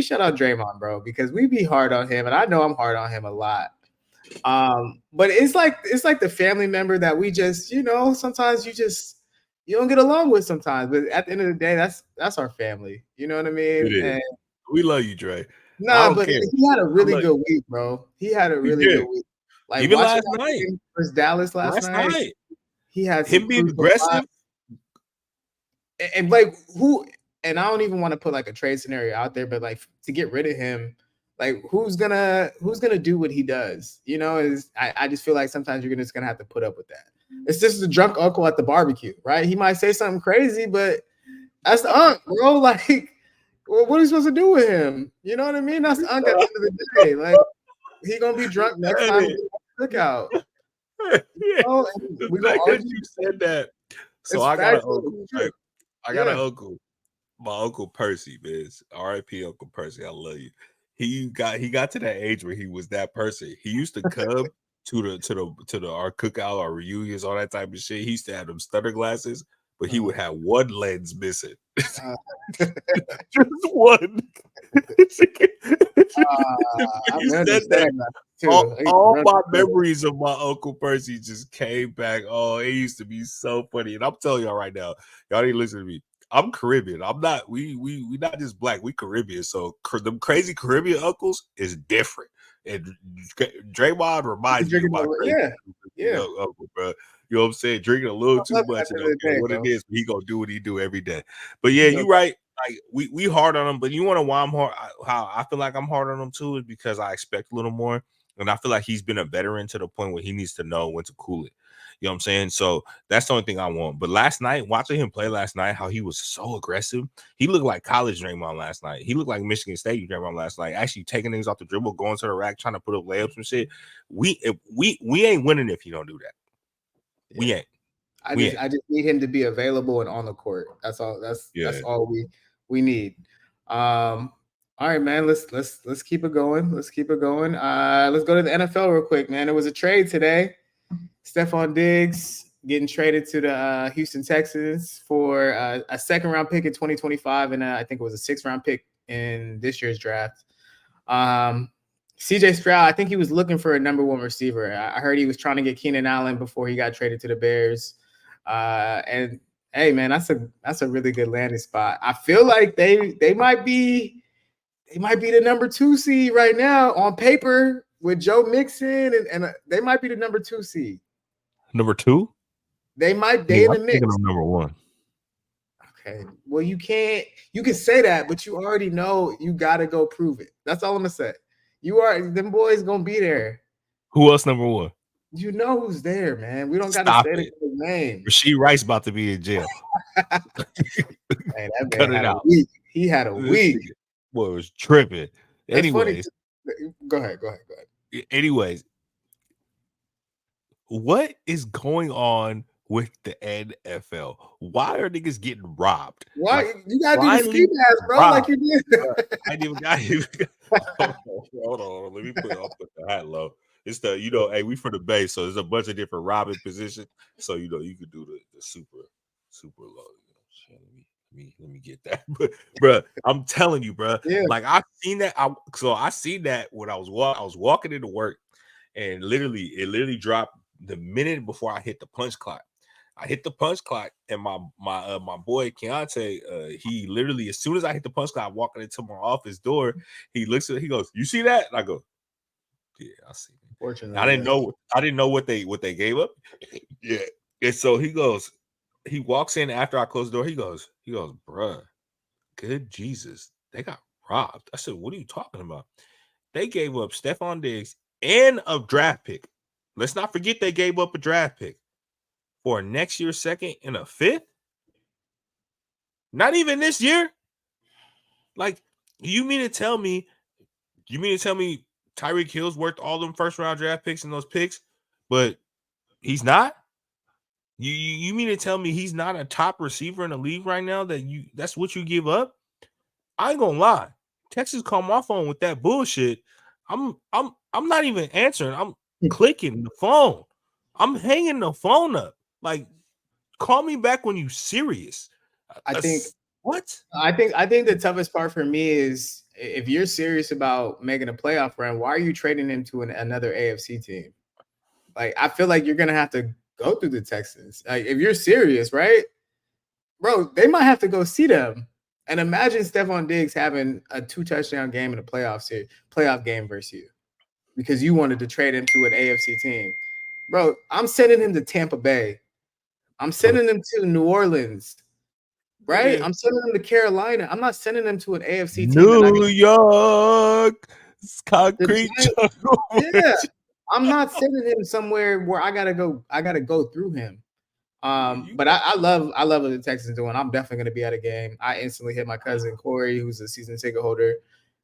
shout out Draymond, bro, because we be hard on him, and I know I'm hard on him a lot. But it's like the family member that we just, you know, sometimes you don't get along with sometimes, but at the end of the day, that's our family. You know what I mean? And we love you, Dre. Nah, but he had a really good week, bro. He had a really good week. Like even watching last night versus Dallas last night, he had him being aggressive. And like who? And I don't even want to put like a trade scenario out there, but like to get rid of him, like who's gonna do what he does? You know, I just feel like sometimes you're just gonna have to put up with that. It's just the drunk uncle at the barbecue, right? He might say something crazy, but that's the uncle, bro. Like, well, what are you supposed to do with him? You know what I mean? That's the uncle at the end of the day. Like, he gonna be drunk next time we cookout. Yeah. Oh, the fact that you said that. So I got an uncle. Right? I got an uncle. My Uncle Percy, man. R.I.P. Uncle Percy. I love you. He got to that age where he was that person. He used to come to our cookout, our reunions, all that type of shit. He used to have them stutter glasses, but he would have one lens missing. Just one. All my memories of my Uncle Percy just came back. Oh, it used to be so funny. And I'm telling y'all right now, y'all need to listen to me. I'm Caribbean. I'm not. We not just black. We Caribbean. So them crazy Caribbean uncles is different. And Draymond reminds me of my crazy uncle, bro. You know what I'm saying? Drinking a little too much. And what it is, he gonna do what he do every day. But yeah, you're right. Like we hard on him. But you want to why I'm hard? How I feel like I'm hard on him too is because I expect a little more, and I feel like he's been a veteran to the point where he needs to know when to cool it. You know what I'm saying? So that's the only thing I want. But last night, watching him play last night, how he was so aggressive. He looked like college Draymond last night. He looked like Michigan State Draymond last night. Actually taking things off the dribble, going to the rack, trying to put up layups and shit. We ain't winning if you don't do that. We ain't. I just need him to be available and on the court. That's all. That's all we need. All right, man. Let's keep it going. Let's keep it going. Let's go to the NFL real quick, man. There was a trade today. STEFON DIGGS getting traded to the Houston Texans for a second-round pick in 2025, and I think it was a sixth-round pick in this year's draft. CJ Stroud, I think he was looking for a number one receiver. I heard he was trying to get Keenan Allen before he got traded to the Bears. And hey, man, that's a really good landing spot. I feel like they might be the number 2 seed right now on paper with Joe Mixon, and they might be the number 2 seed. Number 2? They might be in the mix. Number 1. Okay. Well, you can say that, but you already know you gotta go prove it. That's all I'm gonna say. Them boys gonna be there. Who else number 1? You know who's there, man. We don't gotta say the name. Rasheed Rice about to be in jail. Hey, that man had a week. He had a week. Boy, was tripping. Anyways, go ahead. Anyways, what is going on with the NFL? Why are niggas getting robbed? Why you gotta do the ski mask, bro? Robbed. Like you did. I didn't even got Hold on. Let me put the hat low. It's the, hey, we from the Bay, so there's a bunch of different robbing positions. So you could do the super low. Let me get that. But bro, I'm telling you, bro. Yeah. Like I've seen that. I seen that when I was walking into work, and it literally dropped the minute before I hit the punch clock. I hit the punch clock, and my boy Keontae, he literally, as soon as I hit the punch clock, walking into my office door, he looks at it, he goes, "You see that?" And I go, "Yeah, I see it." Fortunately, I didn't know what they gave up. Yeah. And so he walks in after I close the door. He goes, "Bruh, good Jesus, they got robbed." I said, "What are you talking about?" They gave up STEFON DIGGS and a draft pick. Let's not forget they gave up a draft pick for next year's second and a fifth. Not even this year. Like, you mean to tell me Tyreek Hill's worth all them first round draft picks and those picks, but he's not? You mean to tell me he's not a top receiver in the league right now? That's what you give up? I ain't gonna lie. Texas called my phone with that bullshit. I'm not even answering. I'm clicking the phone. I'm hanging the phone up. Like, call me back when you serious. I think what? I think the toughest part for me is if you're serious about making a playoff run, why are you trading him to another AFC team? Like, I feel like you're gonna have to go through the Texans. Like, if you're serious, right, bro, they might have to go see them. And imagine Stephon Diggs having a 2-touchdown game in a playoff game versus you, because you wanted to trade him to an AFC team. Bro, I'm sending him to Tampa Bay. I'm sending him to New Orleans. Right? I'm sending them to Carolina. I'm not sending them to an AFC team. New York, concrete jungle. Yeah, I'm not sending him somewhere where I gotta go through him. But I love what the Texans doing. I'm definitely gonna be at a game. I instantly hit my cousin Corey, who's a season ticket holder,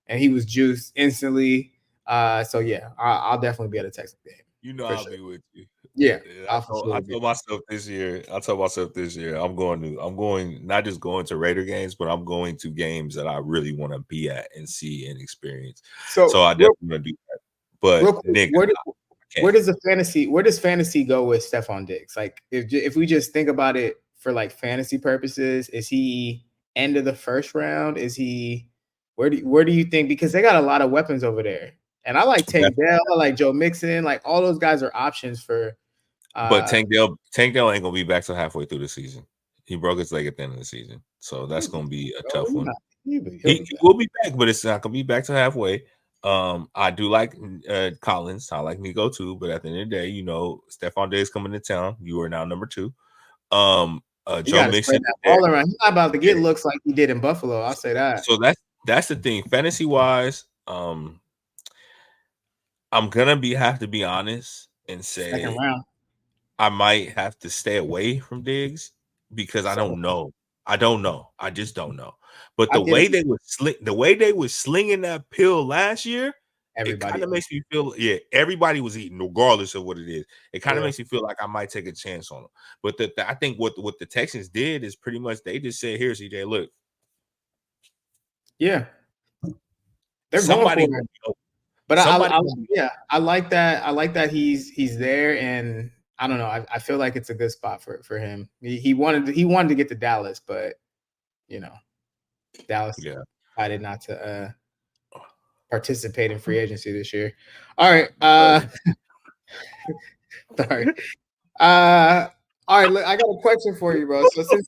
and he was juiced instantly. So yeah, I'll definitely be at a Texans game. You know, I'll be with you. Yeah, I told myself this year. I'm going not just going to Raider games, but I'm going to games that I really want to be at and see and experience. So I definitely want to do that. But Nick, where does fantasy go with Stephon Diggs? Like, if we just think about it for like fantasy purposes, is he end of the first round? Is he where do you think? Because they got a lot of weapons over there. And I like Tank Dell, I like Joe Mixon, like all those guys are options for. But Tank Dell ain't gonna be back till halfway through the season. He broke his leg at the end of the season, so that's gonna be a tough one. He will be back, but it's not gonna be back till halfway. I do like Collins. I like Nico too, but at the end of the day, you know, Stephon Diggs coming to town. You are now number 2. Joe Mixon all around. He's not about to get looks like he did in Buffalo. I'll say that. So that's the thing. Fantasy wise, I'm gonna have to be honest and say second round. I might have to stay away from Diggs because I don't know. I just don't know. But the way they were slinging that pill last year, it kind of makes me feel everybody was eating regardless of what it is. It kind of makes me feel like I might take a chance on them. But I think what the Texans did is pretty much they just said, "Here, CJ, look." Yeah, they're somebody going for it. But I like that. I like that he's there, and I don't know. I feel like it's a good spot for him. He wanted to get to Dallas, but you know, Dallas decided not to participate in free agency this year. All right. Sorry. All right. Look, I got a question for you, bro. So since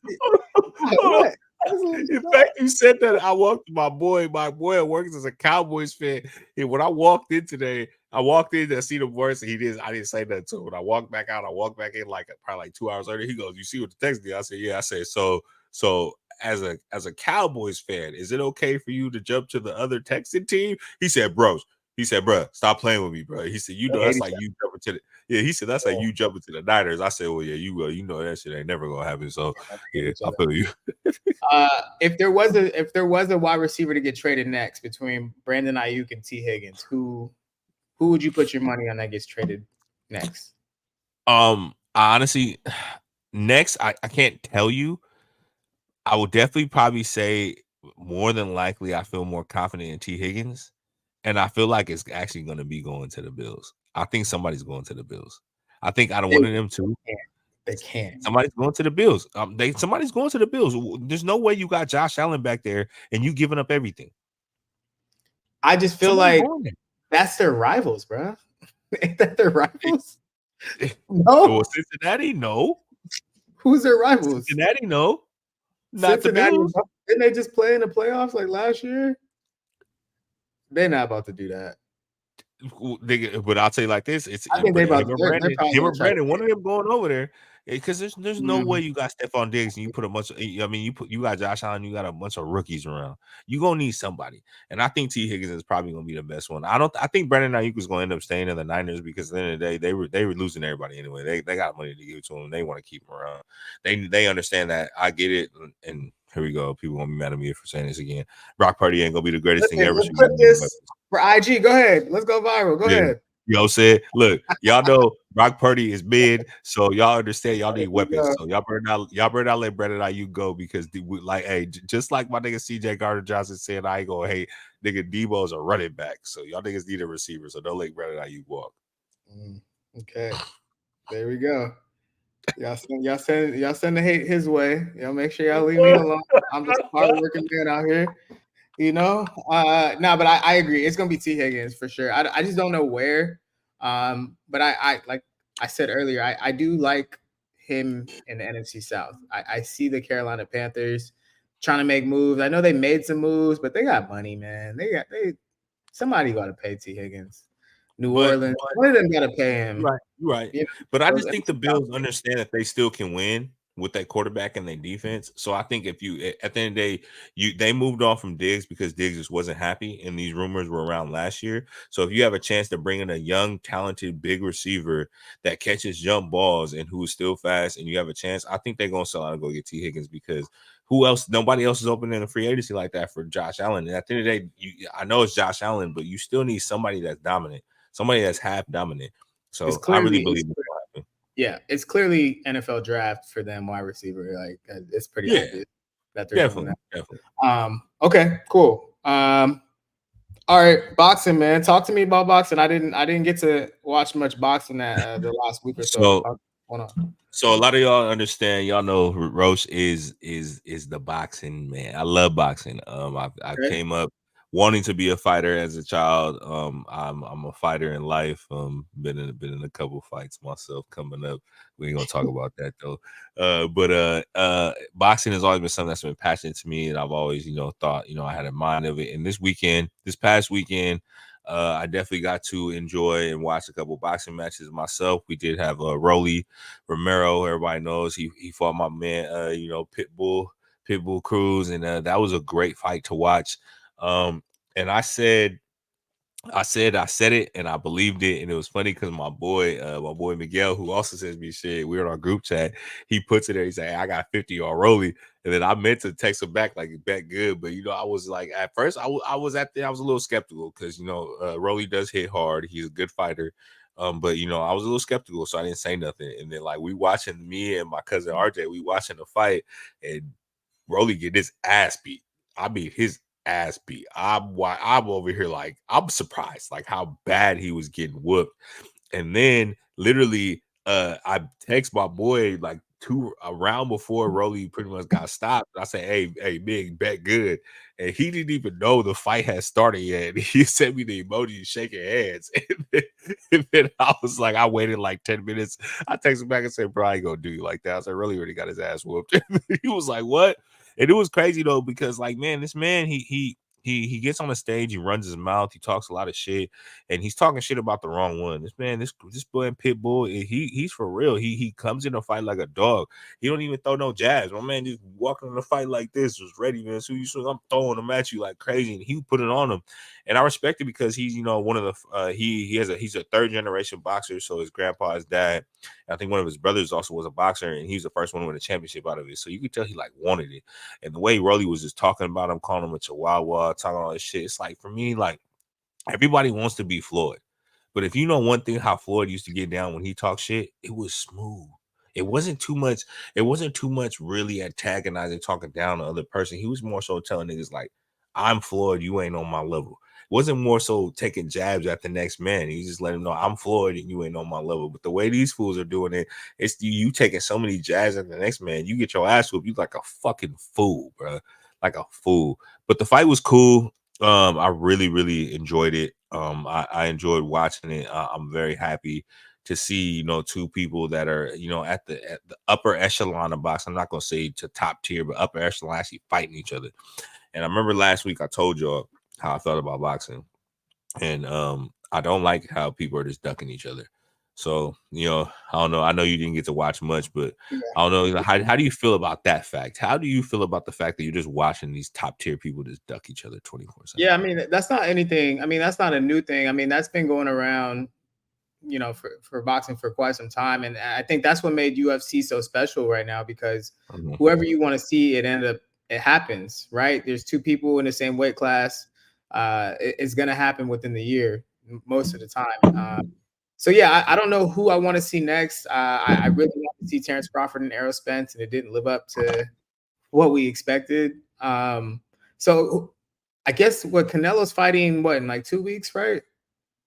what? In fact, you said that I walked my boy works as a Cowboys fan. And when I walked in today, to see the voice, and I didn't say that to him. When I walked back out, I walked back in probably like 2 hours later. He goes, "You see what the text did?" I said, "Yeah." I said, so as a Cowboys fan, is it okay for you to jump to the other Texan team? He said, "Bro, stop playing with me, bro." He said, "You know, that's like you jumping to the." Yeah, he said, "That's like you jumping to the Niners." I said, "Well, yeah, you know that shit ain't never gonna happen." So yeah, I feel you. If there was a wide receiver to get traded next between Brandon Aiyuk and T. Higgins, who would you put your money on that gets traded next? Honestly, next I can't tell you. I would definitely probably say more than likely I feel more confident in T. Higgins, and I feel like it's actually going to be going to the Bills. I think somebody's going to the Bills. I think out of one of them two. They can't. Somebody's going to the Bills. Somebody's going to the Bills. There's no way you got Josh Allen back there and you giving up everything. I just feel like that's their rivals, bro. Ain't that their rivals? No. Well, Cincinnati, no. Who's their rivals? Cincinnati, no. Not the Bills. Didn't they just play in the playoffs like last year? They're not about to do that. But I'll tell you like this: I think they're about Brandon, one of them going over there because there's no way you got Stephon Diggs and you put a bunch of. I mean, you got Josh Allen, you got a bunch of rookies around. You gonna need somebody, and I think T. Higgins is probably gonna be the best one. I think Brandon Aiyuk was gonna end up staying in the Niners because at the end of the day they were losing everybody anyway. They got money to give to him. They want to keep him around. They understand that. I get it, and Here we go. People gonna be mad at me for saying this again. Brock Purdy ain't gonna be the greatest thing Listen, ever. let's So put this for IG. Go ahead. Let's go viral. Go yeah. ahead. Yo said, look, y'all know Brock Purdy is mid, so y'all understand y'all need weapons. So y'all better not let Brandon Aiyuk go because like, hey, just like my nigga CJ Gardner Johnson said, I ain't gonna hate nigga Debo's a running back. So y'all niggas need a receiver. So don't let Brandon Aiyuk walk. Okay, there we go. Y'all send the hate his way. Y'all make sure y'all leave me alone. I'm just a hardworking man out here. You know, no, but I agree. It's gonna be T Higgins for sure. I just don't know where. But I like I said earlier, I do like him in the NFC South. I see the Carolina Panthers trying to make moves. I know they made some moves, but they got money, man. Somebody got to pay T Higgins. New Orleans, one of them got to pay him. Right. You know, but I just think the Bills understand that they still can win with that quarterback and their defense. So I think if you at the end of the day, they moved on from Diggs because Diggs just wasn't happy, and these rumors were around last year. So if you have a chance to bring in a young, talented, big receiver that catches jump balls and who is still fast, and you have a chance, I think they're gonna sell out and go get T Higgins because who else? Nobody else is open in a free agency like that for Josh Allen. And at the end of the day, I know it's Josh Allen, but you still need somebody that's dominant, somebody that's half dominant. So I really believe it's going to happen. Yeah, it's clearly NFL draft for them wide receiver. Like it's pretty obvious that they're doing that. Definitely. Okay, cool. All right, boxing, man. Talk to me about boxing. I didn't get to watch much boxing that the last week or so. So a lot of y'all understand, y'all know Rosh is the boxing man. I love boxing. I came up wanting to be a fighter as a child. I'm a fighter in life. Been in a couple fights myself coming up. We ain't gonna talk about that though. But boxing has always been something that's been passionate to me, and I've always, thought, I had a mind of it. And this past weekend, I definitely got to enjoy and watch a couple boxing matches myself. We did have Rolly Romero. Everybody knows he fought my man, Pitbull Cruz, and that was a great fight to watch. And I said it, and I believed it, and it was funny because my boy Miguel, who also sends me shit, we're in our group chat. He puts it there. He said, hey, "I got 50 on Rolly," and then I meant to text him back like, "Bet good," but I was like, at first, I was a little skeptical because Rolly does hit hard. He's a good fighter. But I was a little skeptical, so I didn't say nothing. And then like me and my cousin RJ, we watching the fight, and Rolly get his ass beat. I mean, his ass beat. I'm over here like I'm surprised like how bad he was getting whooped. And then literally I text my boy like a round before Rolly pretty much got stopped. I said, hey, big, bet good. And he didn't even know the fight had started yet. He sent me the emoji shaking hands. And then I was like, I waited like 10 minutes. I texted back and said, bro, I ain't gonna do you like that. I said, Rolly already got his ass whooped. He was like, what? And it was crazy though, because like, man, this man, he gets on the stage, he runs his mouth, he talks a lot of shit, and he's talking shit about the wrong one. This boy in Pitbull, he's for real. He comes in a fight like a dog. He don't even throw no jabs. My man just walking in the fight like this, was ready, man. So I'm throwing them at you like crazy, and he put it on him. And I respect it because he's one of the he's a third generation boxer. So his grandpa, his dad, I think one of his brothers also was a boxer, and he's the first one to win a championship out of it. So you could tell he like wanted it. And the way Rolly was just talking about him, calling him a chihuahua, talking all this shit, it's like for me, like everybody wants to be Floyd. But if you know one thing, how Floyd used to get down when he talked shit, it was smooth. It wasn't too much. It wasn't too much really antagonizing, talking down to the other person. He was more so telling niggas like, I'm Floyd, you ain't on my level. It wasn't more so taking jabs at the next man. He just let him know I'm Floyd and you ain't on my level. But the way these fools are doing it, it's you taking so many jabs at the next man, you get your ass whooped. You like a fucking fool, bro. Like a fool. But the fight was cool. I really, really enjoyed it. I enjoyed watching it. I'm very happy to see, two people that are, at the upper echelon of boxing. I'm not gonna say to top tier, but upper echelon actually fighting each other. And I remember last week I told y'all how I felt about boxing, and I don't like how people are just ducking each other. So, I don't know. I know you didn't get to watch much, but I don't know. How do you feel about that fact? How do you feel about the fact that you're just watching these top tier people just duck each other 24/7? Yeah, I mean, that's not anything. I mean, that's not a new thing. I mean, that's been going around, for boxing for quite some time. And I think that's what made UFC so special right now, because whoever you want to see, it ended up it happens, right? There's two people in the same weight class. It's gonna happen within the year most of the time. So yeah, I don't know who I want to see next. I really want to see Terrence Crawford and Errol Spence, and it didn't live up to what we expected. So I guess what Canelo's fighting what in like 2 weeks, right?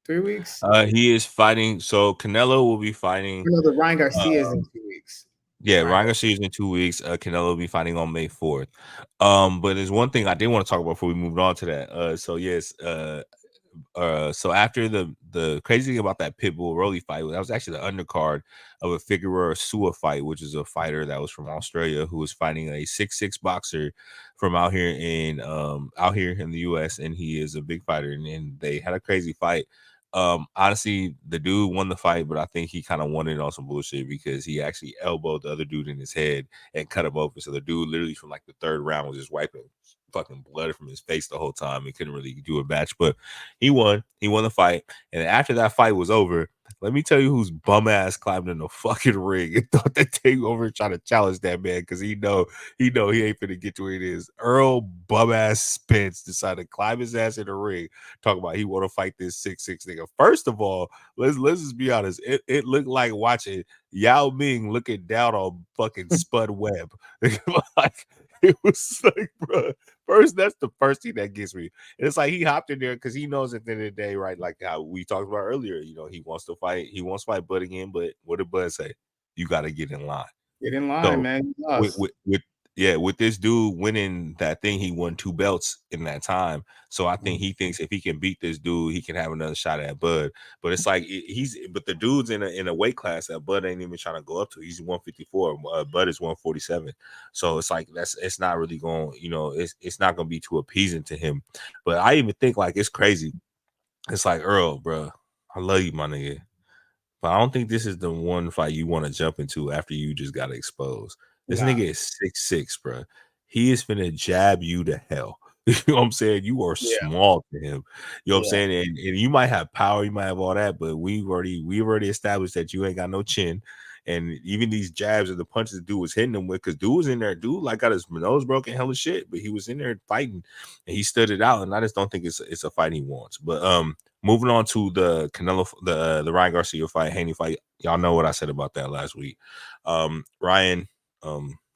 3 weeks? He is fighting. So Canelo will be fighting. You know, the Ryan Garcia is in Um, 2 weeks. yeah, Ryan Ryan Garcia. Garcia is in 2 weeks. Canelo will be fighting on May 4th. But there's one thing I did want to talk about before we moved on to that. So yes, so after the crazy thing about that Pitbull Rolly fight, that was actually the undercard of a Figueroa Sua fight, which is a fighter that was from Australia who was fighting a 6'6" boxer from out here in the US, and he is a big fighter, and they had a crazy fight. Honestly, the dude won the fight, but I think he kind of won it on some bullshit because he actually elbowed the other dude in his head and cut him open. So the dude literally from like the third round was just wiping fucking blood from his face the whole time. He couldn't really do a match, but he won. He won the fight. And after that fight was over, let me tell you whose bum ass climbed in the fucking ring and thought that thing over trying to challenge that man because he ain't finna get to where it is. Earl bum ass Spence decided to climb his ass in the ring, talk about he want to fight this 6'6" nigga. First of all, let's just be honest. It looked like watching Yao Ming looking down on fucking Spud Webb. Like it was like, bro. First, that's the first thing that gets me. And it's like he hopped in there because he knows at the end of the day, right? Like how we talked about earlier, he wants to fight. He wants to fight Bud again. But what did Bud say? You got to get in line. Get in line, So man. You with lost. with with yeah, with this dude winning that thing, he won 2 belts in that time. So I think he thinks if he can beat this dude, he can have another shot at Bud. But it's like but the dude's in a weight class that Bud ain't even trying to go up to. He's 154. Bud is 147. So it's like it's not really going, it's not gonna be too appeasing to him. But I even think like it's crazy. It's like Earl, bro. I love you, my nigga. But I don't think this is the one fight you want to jump into after you just got exposed. This Nah. nigga is 6'6", bro. He is finna jab you to hell. You know what I'm saying? You are Yeah. small to him. You know what I'm Yeah. saying? And you might have power, you might have all that, but we've already established that you ain't got no chin. And even these jabs and the punches dude was hitting him with, because dude was in there, dude like got his nose broken, hell of shit, but he was in there fighting and he stood it out. And I just don't think it's a fight he wants. But moving on to the Canelo, the Ryan Garcia fight, Haney fight. Y'all know what I said about that last week. Ryan,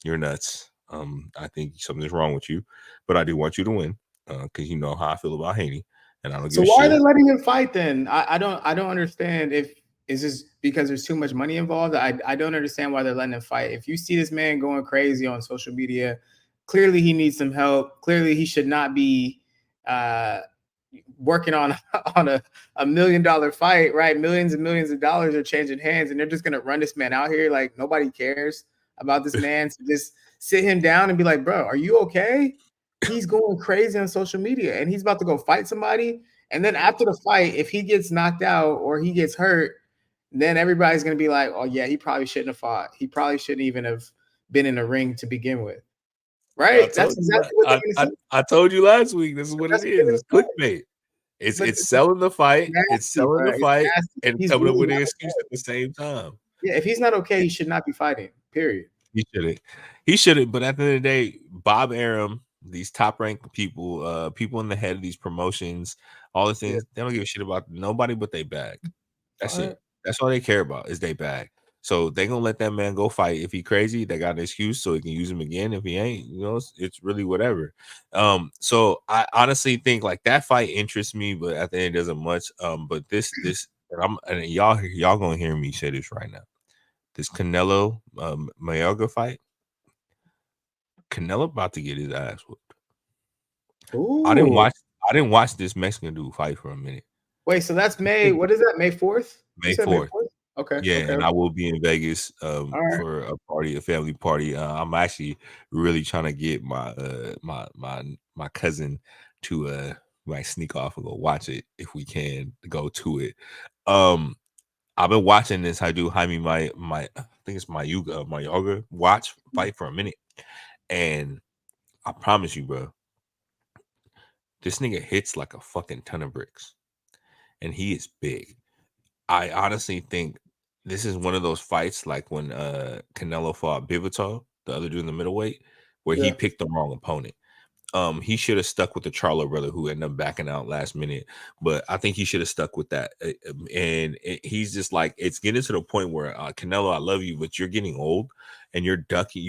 you're nuts. I think something's wrong with you, but I do want you to win because you know how I feel about Haney, and I don't give So a why are they shit. letting him fight then? I don't understand if is this because there's too much money involved. I don't understand why they're letting him fight. If you see this man going crazy on social media, clearly he needs some help. Clearly he should not be uh working on on a $1 million fight, right? Millions and millions of dollars are changing hands, and they're just gonna run this man out here like nobody cares about this man. So just sit him down and be like, bro, are you okay? He's going crazy on social media and he's about to go fight somebody. And then after the fight, if he gets knocked out or he gets hurt, then everybody's gonna be like, oh yeah, he probably shouldn't have fought. He probably shouldn't even have been in the ring to begin with. I Right? That's told you, exactly what they're gonna say. I told you last week. This is what it That's what they're is. gonna It's say. clickbait. But It's selling the fight. It's nasty, selling bro. the It's fight nasty. and He's coming up really with not an excuse okay. at the same time. Yeah, if he's not okay, he should not be fighting. Period. He shouldn't. He shouldn't. But at the end of the day, Bob Arum, these top ranked people, people in the head of these promotions, all the Yeah. things, they don't give a shit about nobody but they bag. That's All it. right. That's all they care about is they bag. So they gonna let that man go fight. If he crazy, they got an excuse so he can use him again. If he ain't, it's really whatever. So I honestly think like that fight interests me, but at the end it doesn't much. But this and y'all gonna hear me say this right now. This Canelo Mayorga fight, Canelo about to get his ass whooped. I didn't Ooh. watch I didn't watch this Mexican dude fight for a minute. Wait, so that's May. What is that? May 4th? You May said May 4th. 4th? Okay. Yeah, Okay. and Okay. I will be in Vegas All right. for a family party. I'm actually really trying to get my cousin to like sneak off and go watch it if we can go to it. Um I've been watching this. I do Jaime my I think it's my yoga watch fight for a minute. And I promise you, bro, this nigga hits like a fucking ton of bricks. And he is big. I honestly think this is one of those fights like when Canelo fought Bivitar, the other dude in the middleweight, where he Yeah. picked the wrong opponent. He should have stuck with the Charlo brother who ended up backing out last minute. But I think he should have stuck with that. He's just like, it's getting to the point where Canelo, I love you, but you're getting old and you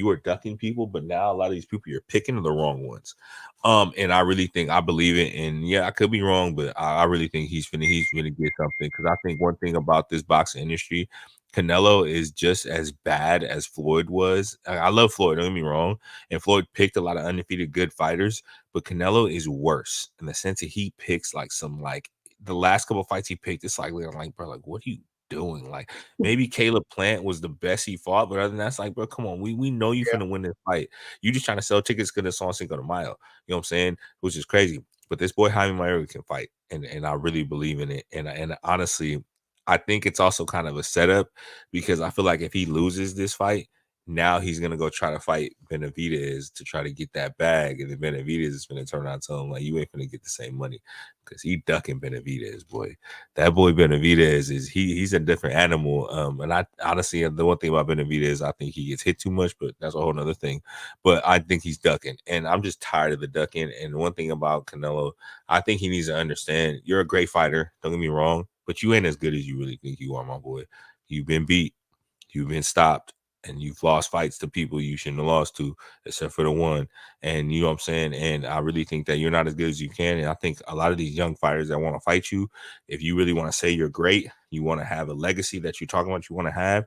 are ducking people. But now a lot of these people you're picking are the wrong ones. And I really think I believe it. And yeah, I could be wrong, but I really think he's gonna get something. Because I think one thing about this boxing industry, Canelo is just as bad as Floyd was. I love Floyd, don't get me wrong. And Floyd picked a lot of undefeated good fighters, but Canelo is worse in the sense that he picks like some like the last couple of fights he picked. It's like, I'm like, bro, like, what are you doing? Like, maybe Caleb Plant was the best he fought, but other than that, it's like, bro, come on, we know you Yeah. finna win this fight. You just trying to sell tickets because it's on Cinco de Mayo. You know what I'm saying? Which is crazy. But this boy Jaime Mayer can fight, and I really believe in it. And honestly, I think it's also kind of a setup because I feel like if he loses this fight, now he's gonna go try to fight Benavidez to try to get that bag, and then Benavidez is gonna turn around and tell him like, you ain't gonna get the same money because he ducking Benavidez, boy. That boy Benavidez is he's a different animal. And I honestly, the one thing about Benavidez, I think he gets hit too much, but that's a whole nother thing. But I think he's ducking, and I'm just tired of the ducking. And one thing about Canelo, I think he needs to understand you're a great fighter. Don't get me wrong, but you ain't as good as you really think you are, my boy. You've been beat, you've been stopped, and you've lost fights to people you shouldn't have lost to, except for the one. And you know what I'm saying? And I really think that you're not as good as you can. And I think a lot of these young fighters that want to fight you, if you really want to say you're great, you want to have a legacy that you're talking about, you want to have,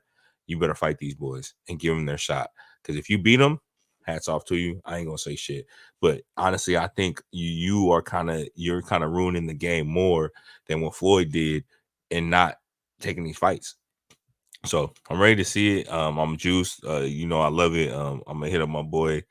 you better fight these boys and give them their shot. Because if you beat them, hats off to you. I ain't gonna say shit. But honestly, I think you're kind of ruining the game more than what Floyd did and not taking these fights. So I'm ready to see it. I'm juiced. I love it. I'm gonna hit up my boy.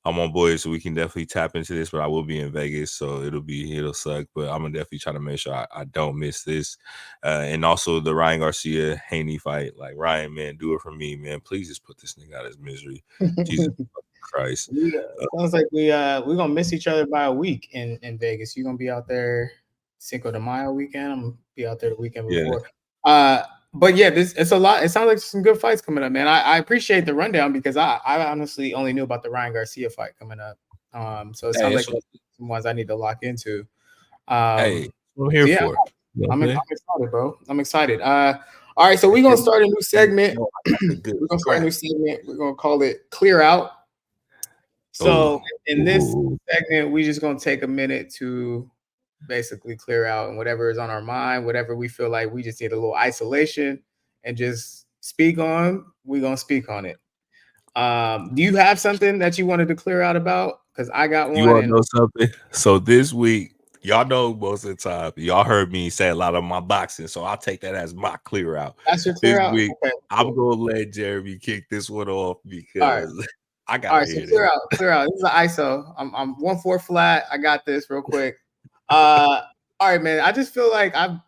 I'm on boy, so we can definitely tap into this. But I will be in Vegas, so it'll suck. But I'm gonna definitely try to make sure I don't miss this. And also the Ryan Garcia Haney fight. Like, Ryan, man, do it for me, man. Please just put this nigga out of his misery. Jesus Christ. Sounds like we're gonna miss each other by a week in Vegas. You're gonna be out there Cinco de Mayo weekend. I'm gonna be out there the weekend Yeah. before. But yeah, it's a lot. It sounds like some good fights coming up, man. I appreciate the rundown because I honestly only knew about the Ryan Garcia fight coming up. So it sounds like some ones I need to lock into. Hey, what I'm here So yeah, for. You know I'm what I'm saying? excited, bro. I'm excited. All right, so we're gonna start a new segment. Oh, I got the good We're gonna start a crap. new segment. We're gonna call it Clear Out. So Oh, in this ooh. segment, we just gonna take a minute to basically clear out and whatever is on our mind, whatever we feel like we just need a little isolation and just speak on, we're gonna speak on it. Do you have something that you wanted to clear out about? Because I got You one wanna and know something? So this week, y'all know most of the time, y'all heard me say a lot of my boxing, so I'll take that as my clear out. that's your This clear out. week, Okay, I'm cool. gonna let Jeremy kick this one off All right. because I All gotta right, so hear this. clear out, clear out. This is an ISO. I'm 1-4 flat. I got this real quick. Uh, all right, man. I just feel like I'm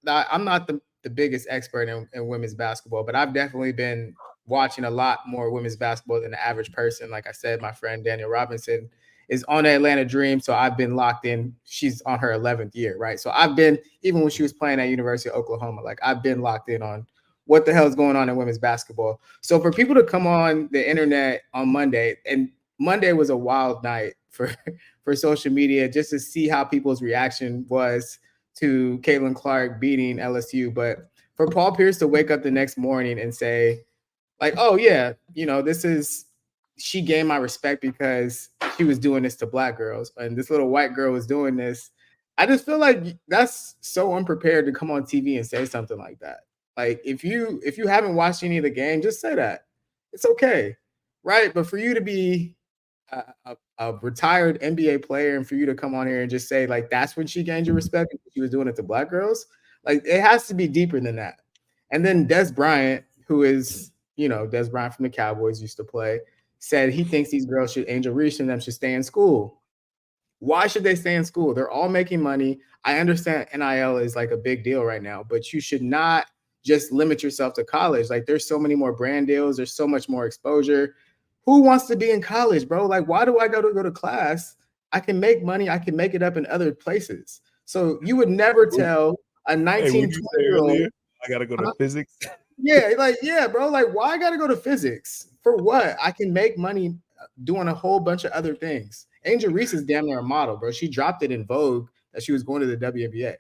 not the biggest expert in women's basketball, but I've definitely been watching a lot more women's basketball than the average person. Like I said, my friend Daniel Robinson is on the Atlanta Dream, so I've been locked in. She's on her 11th year, right? So I've been, even when she was playing at University of Oklahoma, like I've been locked in on what the hell is going on in women's basketball. So for people to come on the internet on Monday, and Monday was a wild night for for social media, just to see how people's reaction was to Caitlin Clark beating LSU. But for Paul Pierce to wake up the next morning and say, like, oh yeah, this is, she gained my respect because she was doing this to black girls and this little white girl was doing this. I just feel like that's so unprepared to come on TV and say something like that. Like if you haven't watched any of the game, just say that. It's okay. Right? But for you to be a retired NBA player and for you to come on here and just say like that's when she gained your respect because she was doing it to black girls, like it has to be deeper than that. And then Des Bryant, who is Des Bryant from the Cowboys used to play, said he thinks these girls should, Angel Reese and them should stay in school. Why should they stay in school? They're all making money. I understand NIL is like a big deal right now, but you should not just limit yourself to college. Like there's so many more brand deals, there's so much more exposure. Who wants to be in college, bro? Like, why do I go to class? I can make money, I can make it up in other places. So you would never tell a Hey, 19, what you say 20-year-old, earlier? I gotta go to physics. yeah, like, yeah, bro. Like, why I gotta go to physics? For what? I can make money doing a whole bunch of other things. Angel Reese is damn near a model, bro. She dropped it in Vogue that she was going to the WNBA,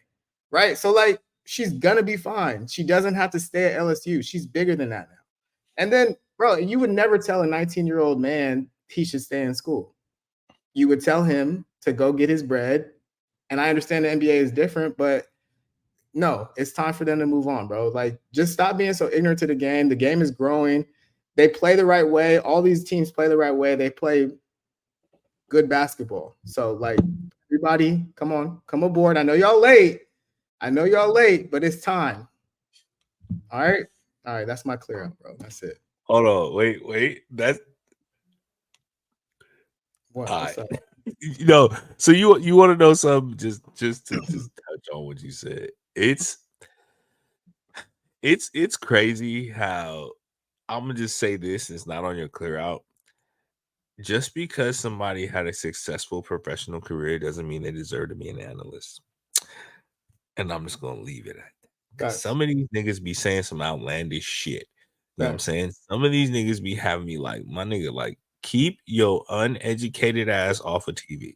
right? So like, she's gonna be fine. She doesn't have to stay at LSU. She's bigger than that now. And then, bro, you would never tell a 19-year-old man he should stay in school. You would tell him to go get his bread. And I understand the NBA is different, but no, it's time for them to move on, bro. Like, just stop being so ignorant to the game. The game is growing. They play the right way. All these teams play the right way. They play good basketball. So, like, everybody, come on, come aboard. I know y'all late. But it's time. All right. That's my clear up, bro. That's it. Hold on. Wait. That's what? What's up? So you want to know something? Just to touch on what you said. It's crazy how I'm gonna just say this. It's not on your clear out. Just because somebody had a successful professional career doesn't mean they deserve to be an analyst. And I'm just gonna leave it at that. Some of these niggas be saying some outlandish shit. You know what I'm saying? Some of these niggas be having me like, my nigga, like, keep your uneducated ass off of TV.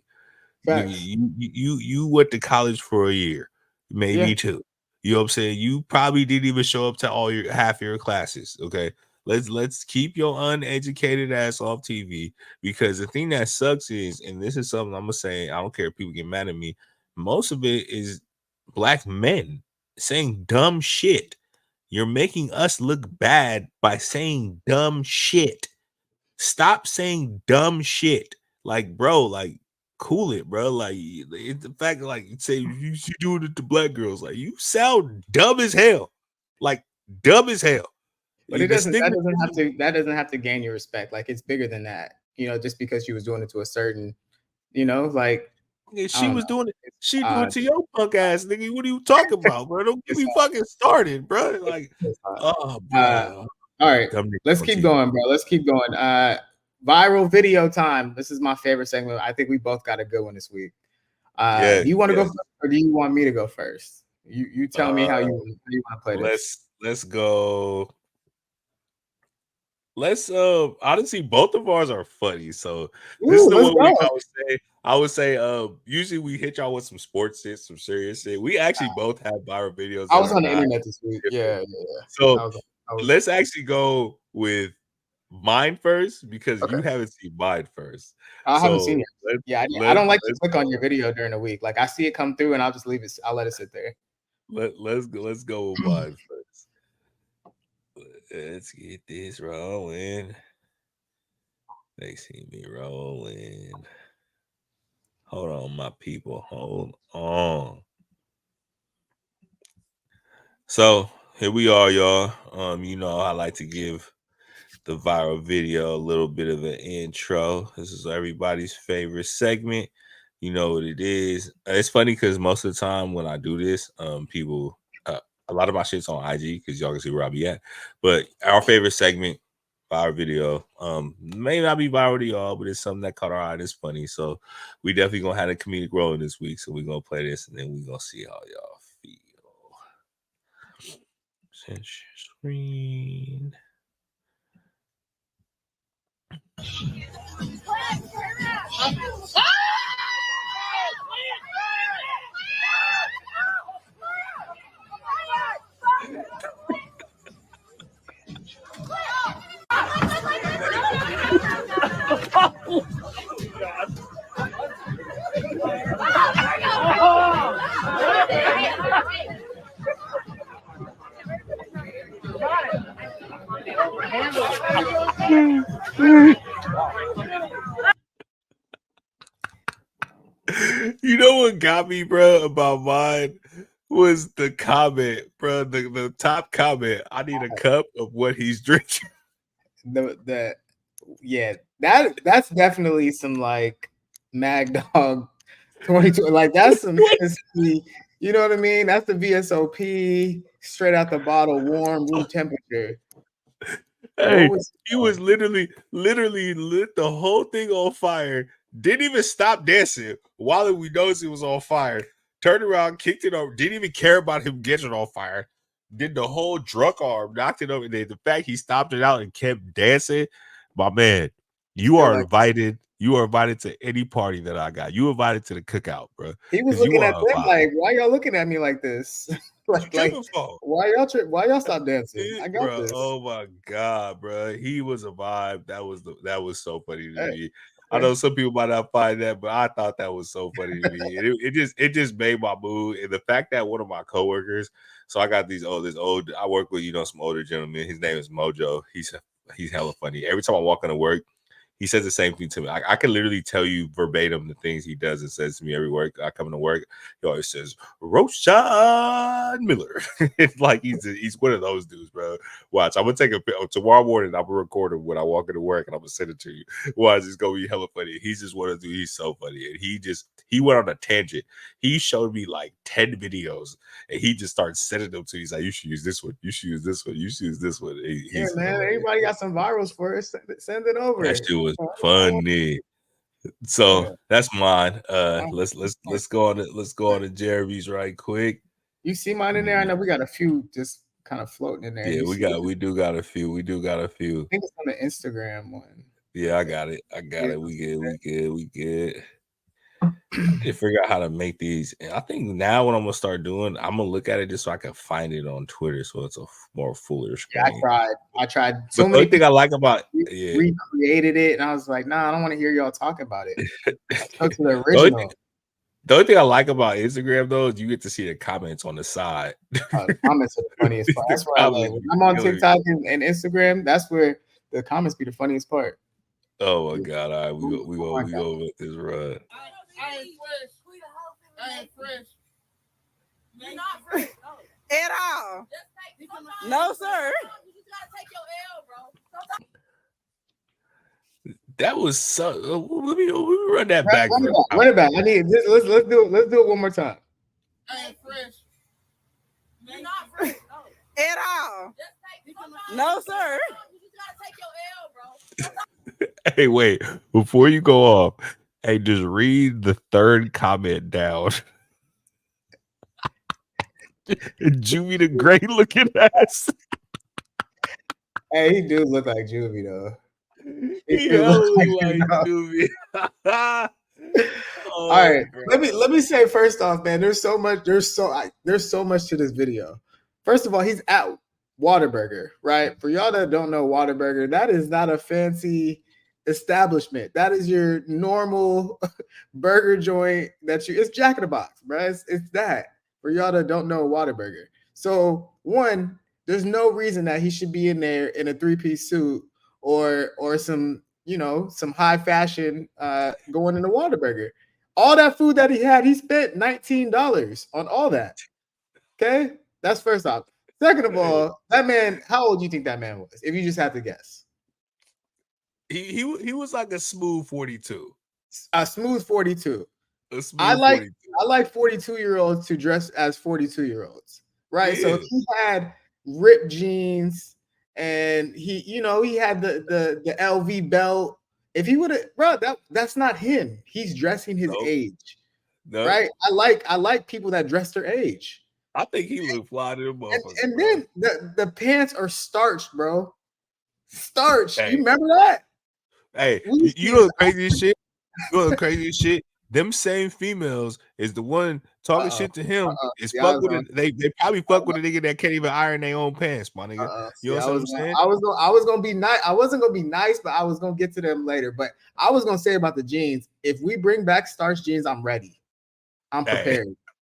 You went to college for a year, maybe two. You know what I'm saying? You probably didn't even show up to half your classes. Okay. Let's keep your uneducated ass off TV, because the thing that sucks is, and this is something I'm gonna say, I don't care if people get mad at me, most of it is black men saying dumb shit. You're making us look bad by saying dumb shit. Stop saying dumb shit. Like, bro, like, cool it, bro. Like, the fact that, like, you say you doing it to black girls, like, you sound dumb as hell. Like, dumb as hell. But it doesn't that doesn't have to gain your respect. Like, it's bigger than that. Just because she was doing it to a certain, like, yeah, she was doing it. She doing it to your punk ass, nigga. What are you talking about, bro? Don't get me fucking started, bro. Like, oh, bro. All right, let's keep going, bro. Let's keep going. Viral video time. This is my favorite segment. I think we both got a good one this week. Do you want to go first, or do you want me to go first? You tell me how you want to play this. Let's go. Honestly, both of ours are funny. So this is the one week I would say usually we hit y'all with some sports shit, some serious shit. We actually both have viral videos. I was on the internet this week. Yeah. So let's actually go with mine first, because you haven't seen mine first. I haven't seen it. Yeah, I don't like to click on your video during the week. Like, I see it come through and I'll just leave it. I'll let it sit there. Let's go with mine first. Let's get this rolling. They see me rolling. Hold on, my people. Hold on. So here we are, y'all. I like to give the viral video a little bit of an intro. This is everybody's favorite segment. You know what it is. It's funny because most of the time when I do this, people, a lot of my shit's on IG because y'all can see where I be at. But our favorite segment, viral video, may not be viral to y'all, but it's something that caught our eye. It's funny. So we definitely gonna have a comedic rolling this week. So we're gonna play this and then we're gonna see how y'all feel. Send screen. You know what got me, bro, about mine was the comment, bro. The top comment. I need a cup of what he's drinking. That's definitely some like Mag Dog 22. Like, that's some you know what I mean? That's the VSOP straight out the bottle, warm room temperature. Hey, he was literally lit the whole thing on fire. Didn't even stop dancing while we noticed it was on fire. Turned around, kicked it over. Didn't even care about him getting on fire. Did the whole drunk arm, knocked it over. The fact he stopped it out and kept dancing, my man. You are invited. You are invited to any party that I got. You invited to the cookout, bro. He was Because you looking are at a them vibe. like, why y'all looking at me like this? like, Tripping for? why y'all stop dancing? I got Bro, this. oh my god, bro. He was a vibe. That was so funny to me. I Hey. know some people might not find that, but I thought that was so funny to me. And it just made my mood. And the fact that one of my coworkers, so I got this old, I work with, some older gentleman. His name is Mojo. He's hella funny. Every time I walk into work, he says the same thing to me. I can literally tell you verbatim the things he does and says to me every work. I come into work, he always says, Rosh Miller. It's like he's one of those dudes, bro. Watch, I'm gonna take a tomorrow morning. I'm gonna record him when I walk into work and I'm gonna send it to you. Watch, it's gonna be hella funny. He's just one of the dudes. He's so funny, and he went on a tangent. He showed me like 10 videos, and he just started sending them to me. He's like, you should use this one. You should use this one. You should use this one. Yeah, man. Anybody got some virals for us? Send it over. That shit was funny. So that's mine. Let's go on to Jeremy's right quick. You see mine in there? I know we got a few just kind of floating in there. Yeah, we do got a few. I think it's on the Instagram one. Yeah, I got it. We good. I need to figure out how to make these. And I think now what I'm gonna start doing, I'm gonna look at it just so I can find it on Twitter, so it's a more fuller screen. Yeah, I tried. So many thing I like about recreated it, and I was like, nah, I don't want to hear y'all talk about it. Go to the original. The only thing I like about Instagram though is you get to see the comments on the side. Comments are the funniest part. That's where I like. When I'm on TikTok and Instagram, that's where the comments be the funniest part. Oh my god! All right, we go with this run. I ain't fresh. You're not fresh at all. No, sir. You just gotta take your L, bro. That was so. Let me run that back. Run it back. I need this. Let's do it. Let's do it one more time. I ain't fresh. You're not fresh at all. No, sir. You just gotta take your L, bro. Hey, wait. Before you go off, hey, just read the third comment down. Juvie the great looking ass. Hey, he do look like Juvie though. He look like Juvie. All right, bro. Let me say first off, man. There's so much to this video. First of all, he's at Whataburger, right? For y'all that don't know Whataburger, that is not a fancy establishment. That is your normal burger joint it's Jack in the Box, bro. It's that. For y'all that don't know Whataburger. So one, there's no reason that he should be in there in a 3-piece suit or some some high fashion going into Whataburger. All that food that he had, he spent $19 on all that. Okay, that's first off. Second of all, that man, how old do you think that man was? If you just have to guess, he was like a smooth 42. A smooth 42. I like 42-year-olds to dress as 42-year-olds, right? Yeah. So if he had ripped jeans and he had the LV belt. If he would have, bro, that's not him. He's dressing his age, right? I like people that dress their age. I think he looked fly to the motherfucker. And then the pants are starched, bro. Starched. Hey. You remember that? Hey, you know the craziest shit? You know the craziest shit? Them same females is the one talking shit to him. Is fuck with it. They probably fuck with a nigga that can't even iron their own pants, my nigga. You know what I'm saying? I was gonna be nice. I wasn't gonna be nice, but I was gonna get to them later. But I was gonna say about the jeans. If we bring back starch jeans, I'm ready. I'm prepared.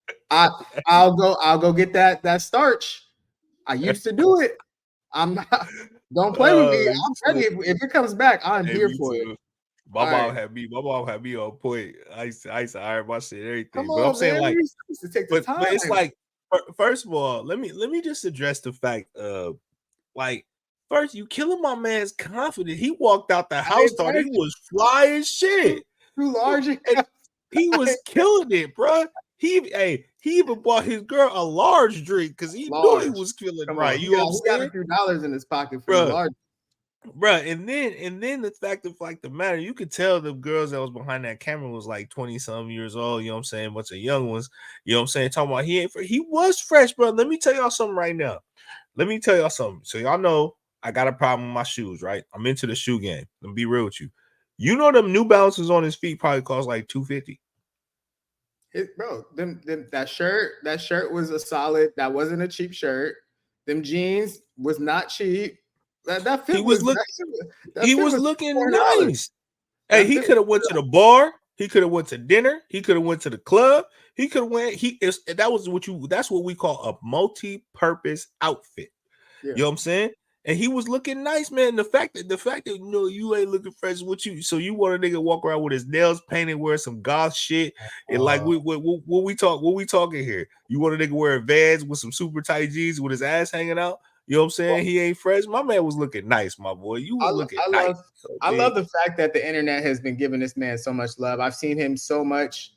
Hey. I'll go get that starch. I used to do it. I'm not. Don't play with me. I'm ready. If it comes back, I'm here for it. My mom had me on point. I used to iron my shit, everything. Come on, but I'm saying, man, like, but it's like, first of all, let me just address the fact of, like, first, you killing my man's confidence. He walked out the house, thought he was fly as shit. Too large. And he was killing it, bro. He even bought his girl a large drink because he knew he was feeling right. You know what I'm saying? He got a few dollars in his pocket for the large. Bro, and then the fact of like the matter, you could tell the girls that was behind that camera was like 20-some years old, you know what I'm saying? Bunch of young ones, you know what I'm saying? Talking about he was fresh, bro. Let me tell y'all something right now. So y'all know I got a problem with my shoes, right? I'm into the shoe game. Let me be real with you. You know them New Balances on his feet probably cost like $250. Bro, that shirt was a solid. That wasn't a cheap shirt. Them jeans was not cheap. That fit was looking nice. Hey, he could have went to the bar. He could have went to dinner. He could have went to the club. He could have went. That's what we call a multi-purpose outfit. Yeah. You know what I'm saying? And he was looking nice, man. The fact that you ain't looking fresh with you, so you want a nigga walk around with his nails painted, wear some goth shit, and like what we talking here? You want a nigga wearing Vans with some super tight jeans with his ass hanging out? You know what I'm saying? He ain't fresh. My man was looking nice, my boy. You was looking nice. I love the fact that the internet has been giving this man so much love. I've seen him so much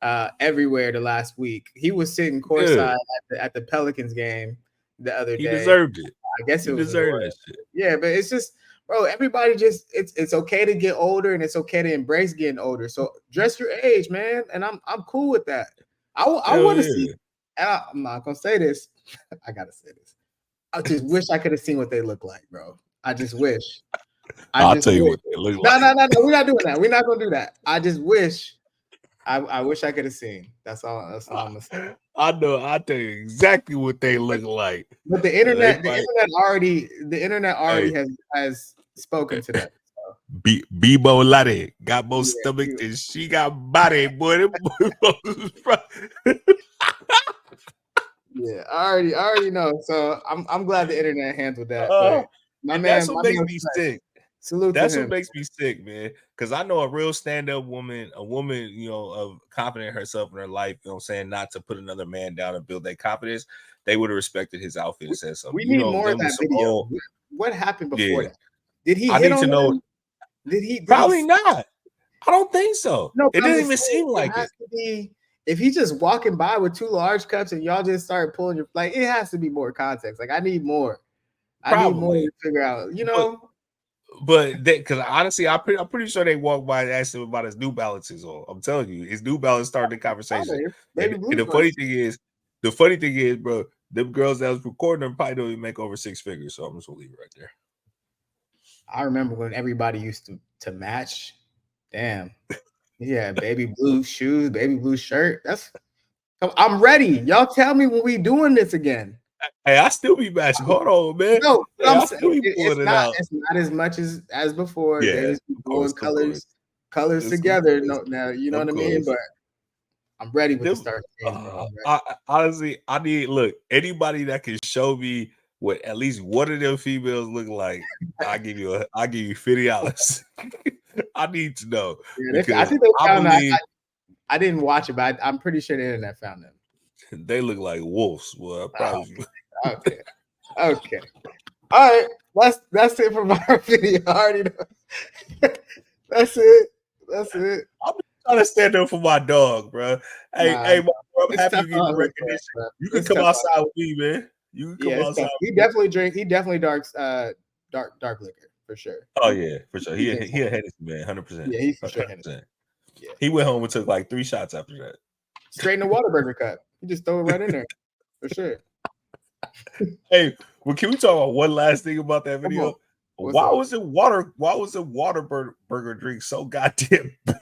everywhere the last week. He was sitting courtside at the Pelicans game the other day. He deserved it. I guess it deserved that shit. Yeah, but it's just, bro, everybody just it's okay to get older and it's okay to embrace getting older. So dress your age, man. And I'm cool with that. I want to see, and I'm not gonna say this. I gotta say this. I just wish I could have seen what they look like, bro. I just wish. I'll tell you what they look like. No. We're not doing that. We're not gonna do that. I just wish. I wish I could have seen. That's all I'm gonna say. I know. I'll tell you exactly what they look like. But the internet already has spoken to that. So. Bebo Latte got more stomach than she got body, boy. Yeah, I already know. So I'm glad the internet handled that. That's what makes me sick. Salute That's to what him. makes me sick, man. Because I know a real stand-up woman, a woman, of confident in herself in her life, you know what I'm saying, not to put another man down and build their confidence, they would have respected his outfit and said something. We need more of that video. What happened before that? Did he hit on them? Did he? Probably not. I don't think so. No, it didn't even seem like it. If he's just walking by with 2 large cups and y'all just start pulling your, like, it has to be more context. Like, I need more. I need more to figure out, But because honestly, I'm pretty sure they walked by and asked him about his New Balances on. I'm telling you, his New Balance started the conversation. And the funny thing is, bro, them girls that was recording them probably don't even make over 6 figures. So I'm just gonna leave it right there. I remember when everybody used to match. Damn. Yeah, baby blue shoes, baby blue shirt. I'm ready. Y'all tell me when we doing this again. Hey, I still be matching. Hold on, man. No, I'm saying it's not as much as before. Yeah, doing colors together. No, now you know what I mean. But I'm ready with the start. Honestly, I need anybody that can show me what at least one of them females look like. I give you $50. I need to know. Yeah, I think they found that. I didn't watch it, but I'm pretty sure the internet found them. They look like wolves. Well, I promise you. Okay. All right. That's it from our video. I already know. That's it. I'm trying to stand up for my dog, bro. Hey, bro, I'm happy to get the recognition. You can come outside with me, man. You can come outside. He definitely dark liquor for sure. Oh yeah, for sure. He a Hennessy man, 100%. Yeah, he's for sure Hennessy. Yeah. He went home and took like 3 shots after that. Straight in the Whataburger cup. You just throw it right in there for sure. Hey, well, can we talk about one last thing about that video? Why was the Whataburger drink so goddamn big?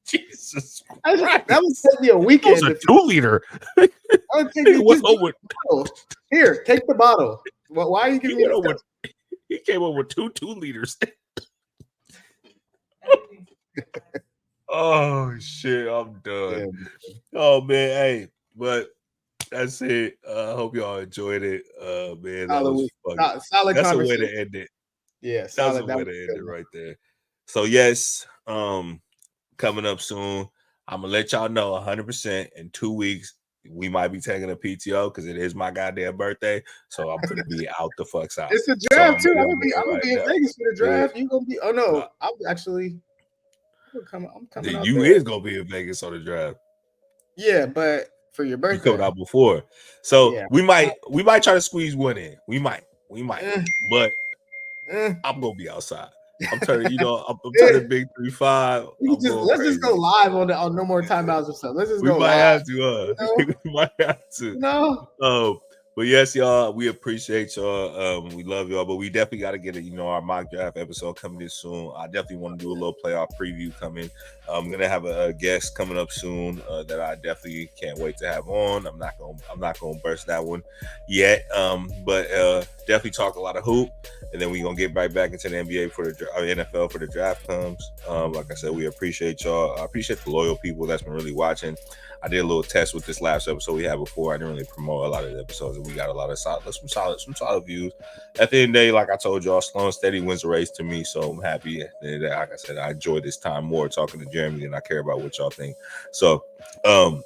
Jesus Christ. That was me a weekend. That was a 2-liter. Here, take the bottle. Why are you giving me this? He came up with 2 liters. Oh shit, I'm done. Yeah, oh man, hey, but that's it. I hope y'all enjoyed it. Man, that was fun. Solid. That's a way to end it. Yeah, that's a way to end it right there. So yes, coming up soon. I'm gonna let y'all know 100% in 2 weeks. We might be taking a PTO because it is my goddamn birthday. So I'm gonna be out the fucks out. It's a draft too. I'm gonna be in Vegas for the draft. You gonna be? Oh no, I'm coming. You is gonna be in Vegas on the draft. Yeah, but for your birthday, you coming out before. So yeah. we might try to squeeze one in. We might, but I'm gonna be outside. I'm turning, I'm turning big 3-5. Let's just go live on No More Timeouts or something. Let's just go live. We might have to. No. But yes, y'all, we appreciate y'all. We love y'all, but we definitely got to get our mock draft episode coming in soon. I definitely want to do a little playoff preview coming. I'm gonna have a guest coming up soon that I definitely can't wait to have on. I'm not gonna burst that one yet, but definitely talk a lot of hoop, and then we're gonna get right back into the NBA for the NFL for the draft comes. Like I said, we appreciate y'all. I appreciate the loyal people that's been really watching. I did a little test with this last episode we had before. I didn't really promote a lot of the episodes, and we got a lot of some solid views. At the end of the day, like I told y'all, slow and steady wins the race to me. So I'm happy. At the end of the day, like I said, I enjoy this time more talking to Jeremy than I care about what y'all think. So, that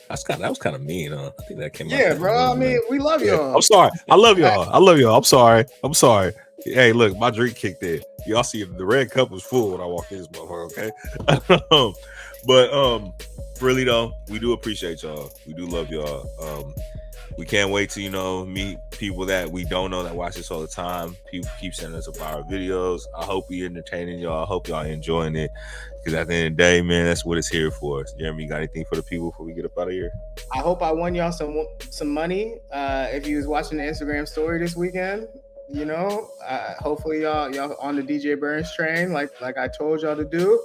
was kind of mean. I think that came out. Yeah, bro. I mean, we love y'all. I'm sorry. I love y'all. I'm sorry. Hey, look, my drink kicked in. Y'all see the red cup was full when I walked in this motherfucker. Okay, but really though, we do appreciate y'all. We do love y'all. We can't wait to meet people that we don't know that watch this all the time. People keep sending us about our videos. I hope we entertaining y'all. I hope y'all enjoying it. Because at the end of the day, man, that's what it's here for. Jeremy, you got anything for the people before we get up out of here? I hope I won y'all some money. If you was watching the Instagram story this weekend, hopefully y'all on the DJ Burns train, like I told y'all to do.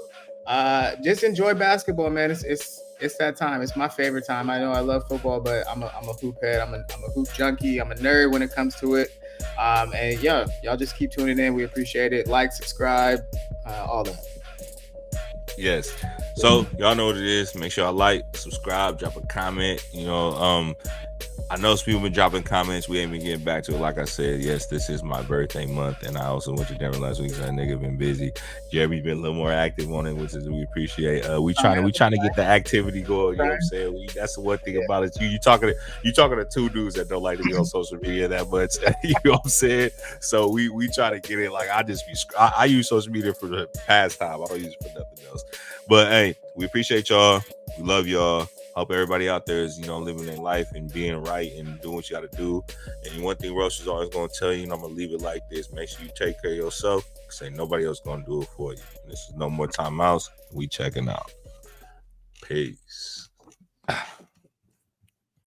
Just enjoy basketball, man. It's that time. It's my favorite time. I know I love football, but I'm a hoop head. I'm a hoop junkie. I'm a nerd when it comes to it. And yeah, y'all just keep tuning in. We appreciate it. Like, subscribe, all that. Yes. So y'all know what it is. Make sure y'all like, subscribe, drop a comment. I know some people been dropping comments. We ain't been getting back to it. Like I said, yes, this is my birthday month, and I also went to Denver last week, so that nigga been busy. Jeremy's been a little more active on it, which is we appreciate. We trying to get the activity going. You know what I'm saying? That's the one thing about it. You talking to two dudes that don't like to be on social media that much. You know what I'm saying? So we try to get it. Like I use social media for the pastime. I don't use it for nothing else. But hey, we appreciate y'all. We love y'all. Hope everybody out there is, living their life and being right and doing what you got to do. And one thing Rosh is always going to tell you, and I'm going to leave it like this: make sure you take care of yourself, because ain't nobody else going to do it for you. This is No More Timeouts. We checking out. Peace.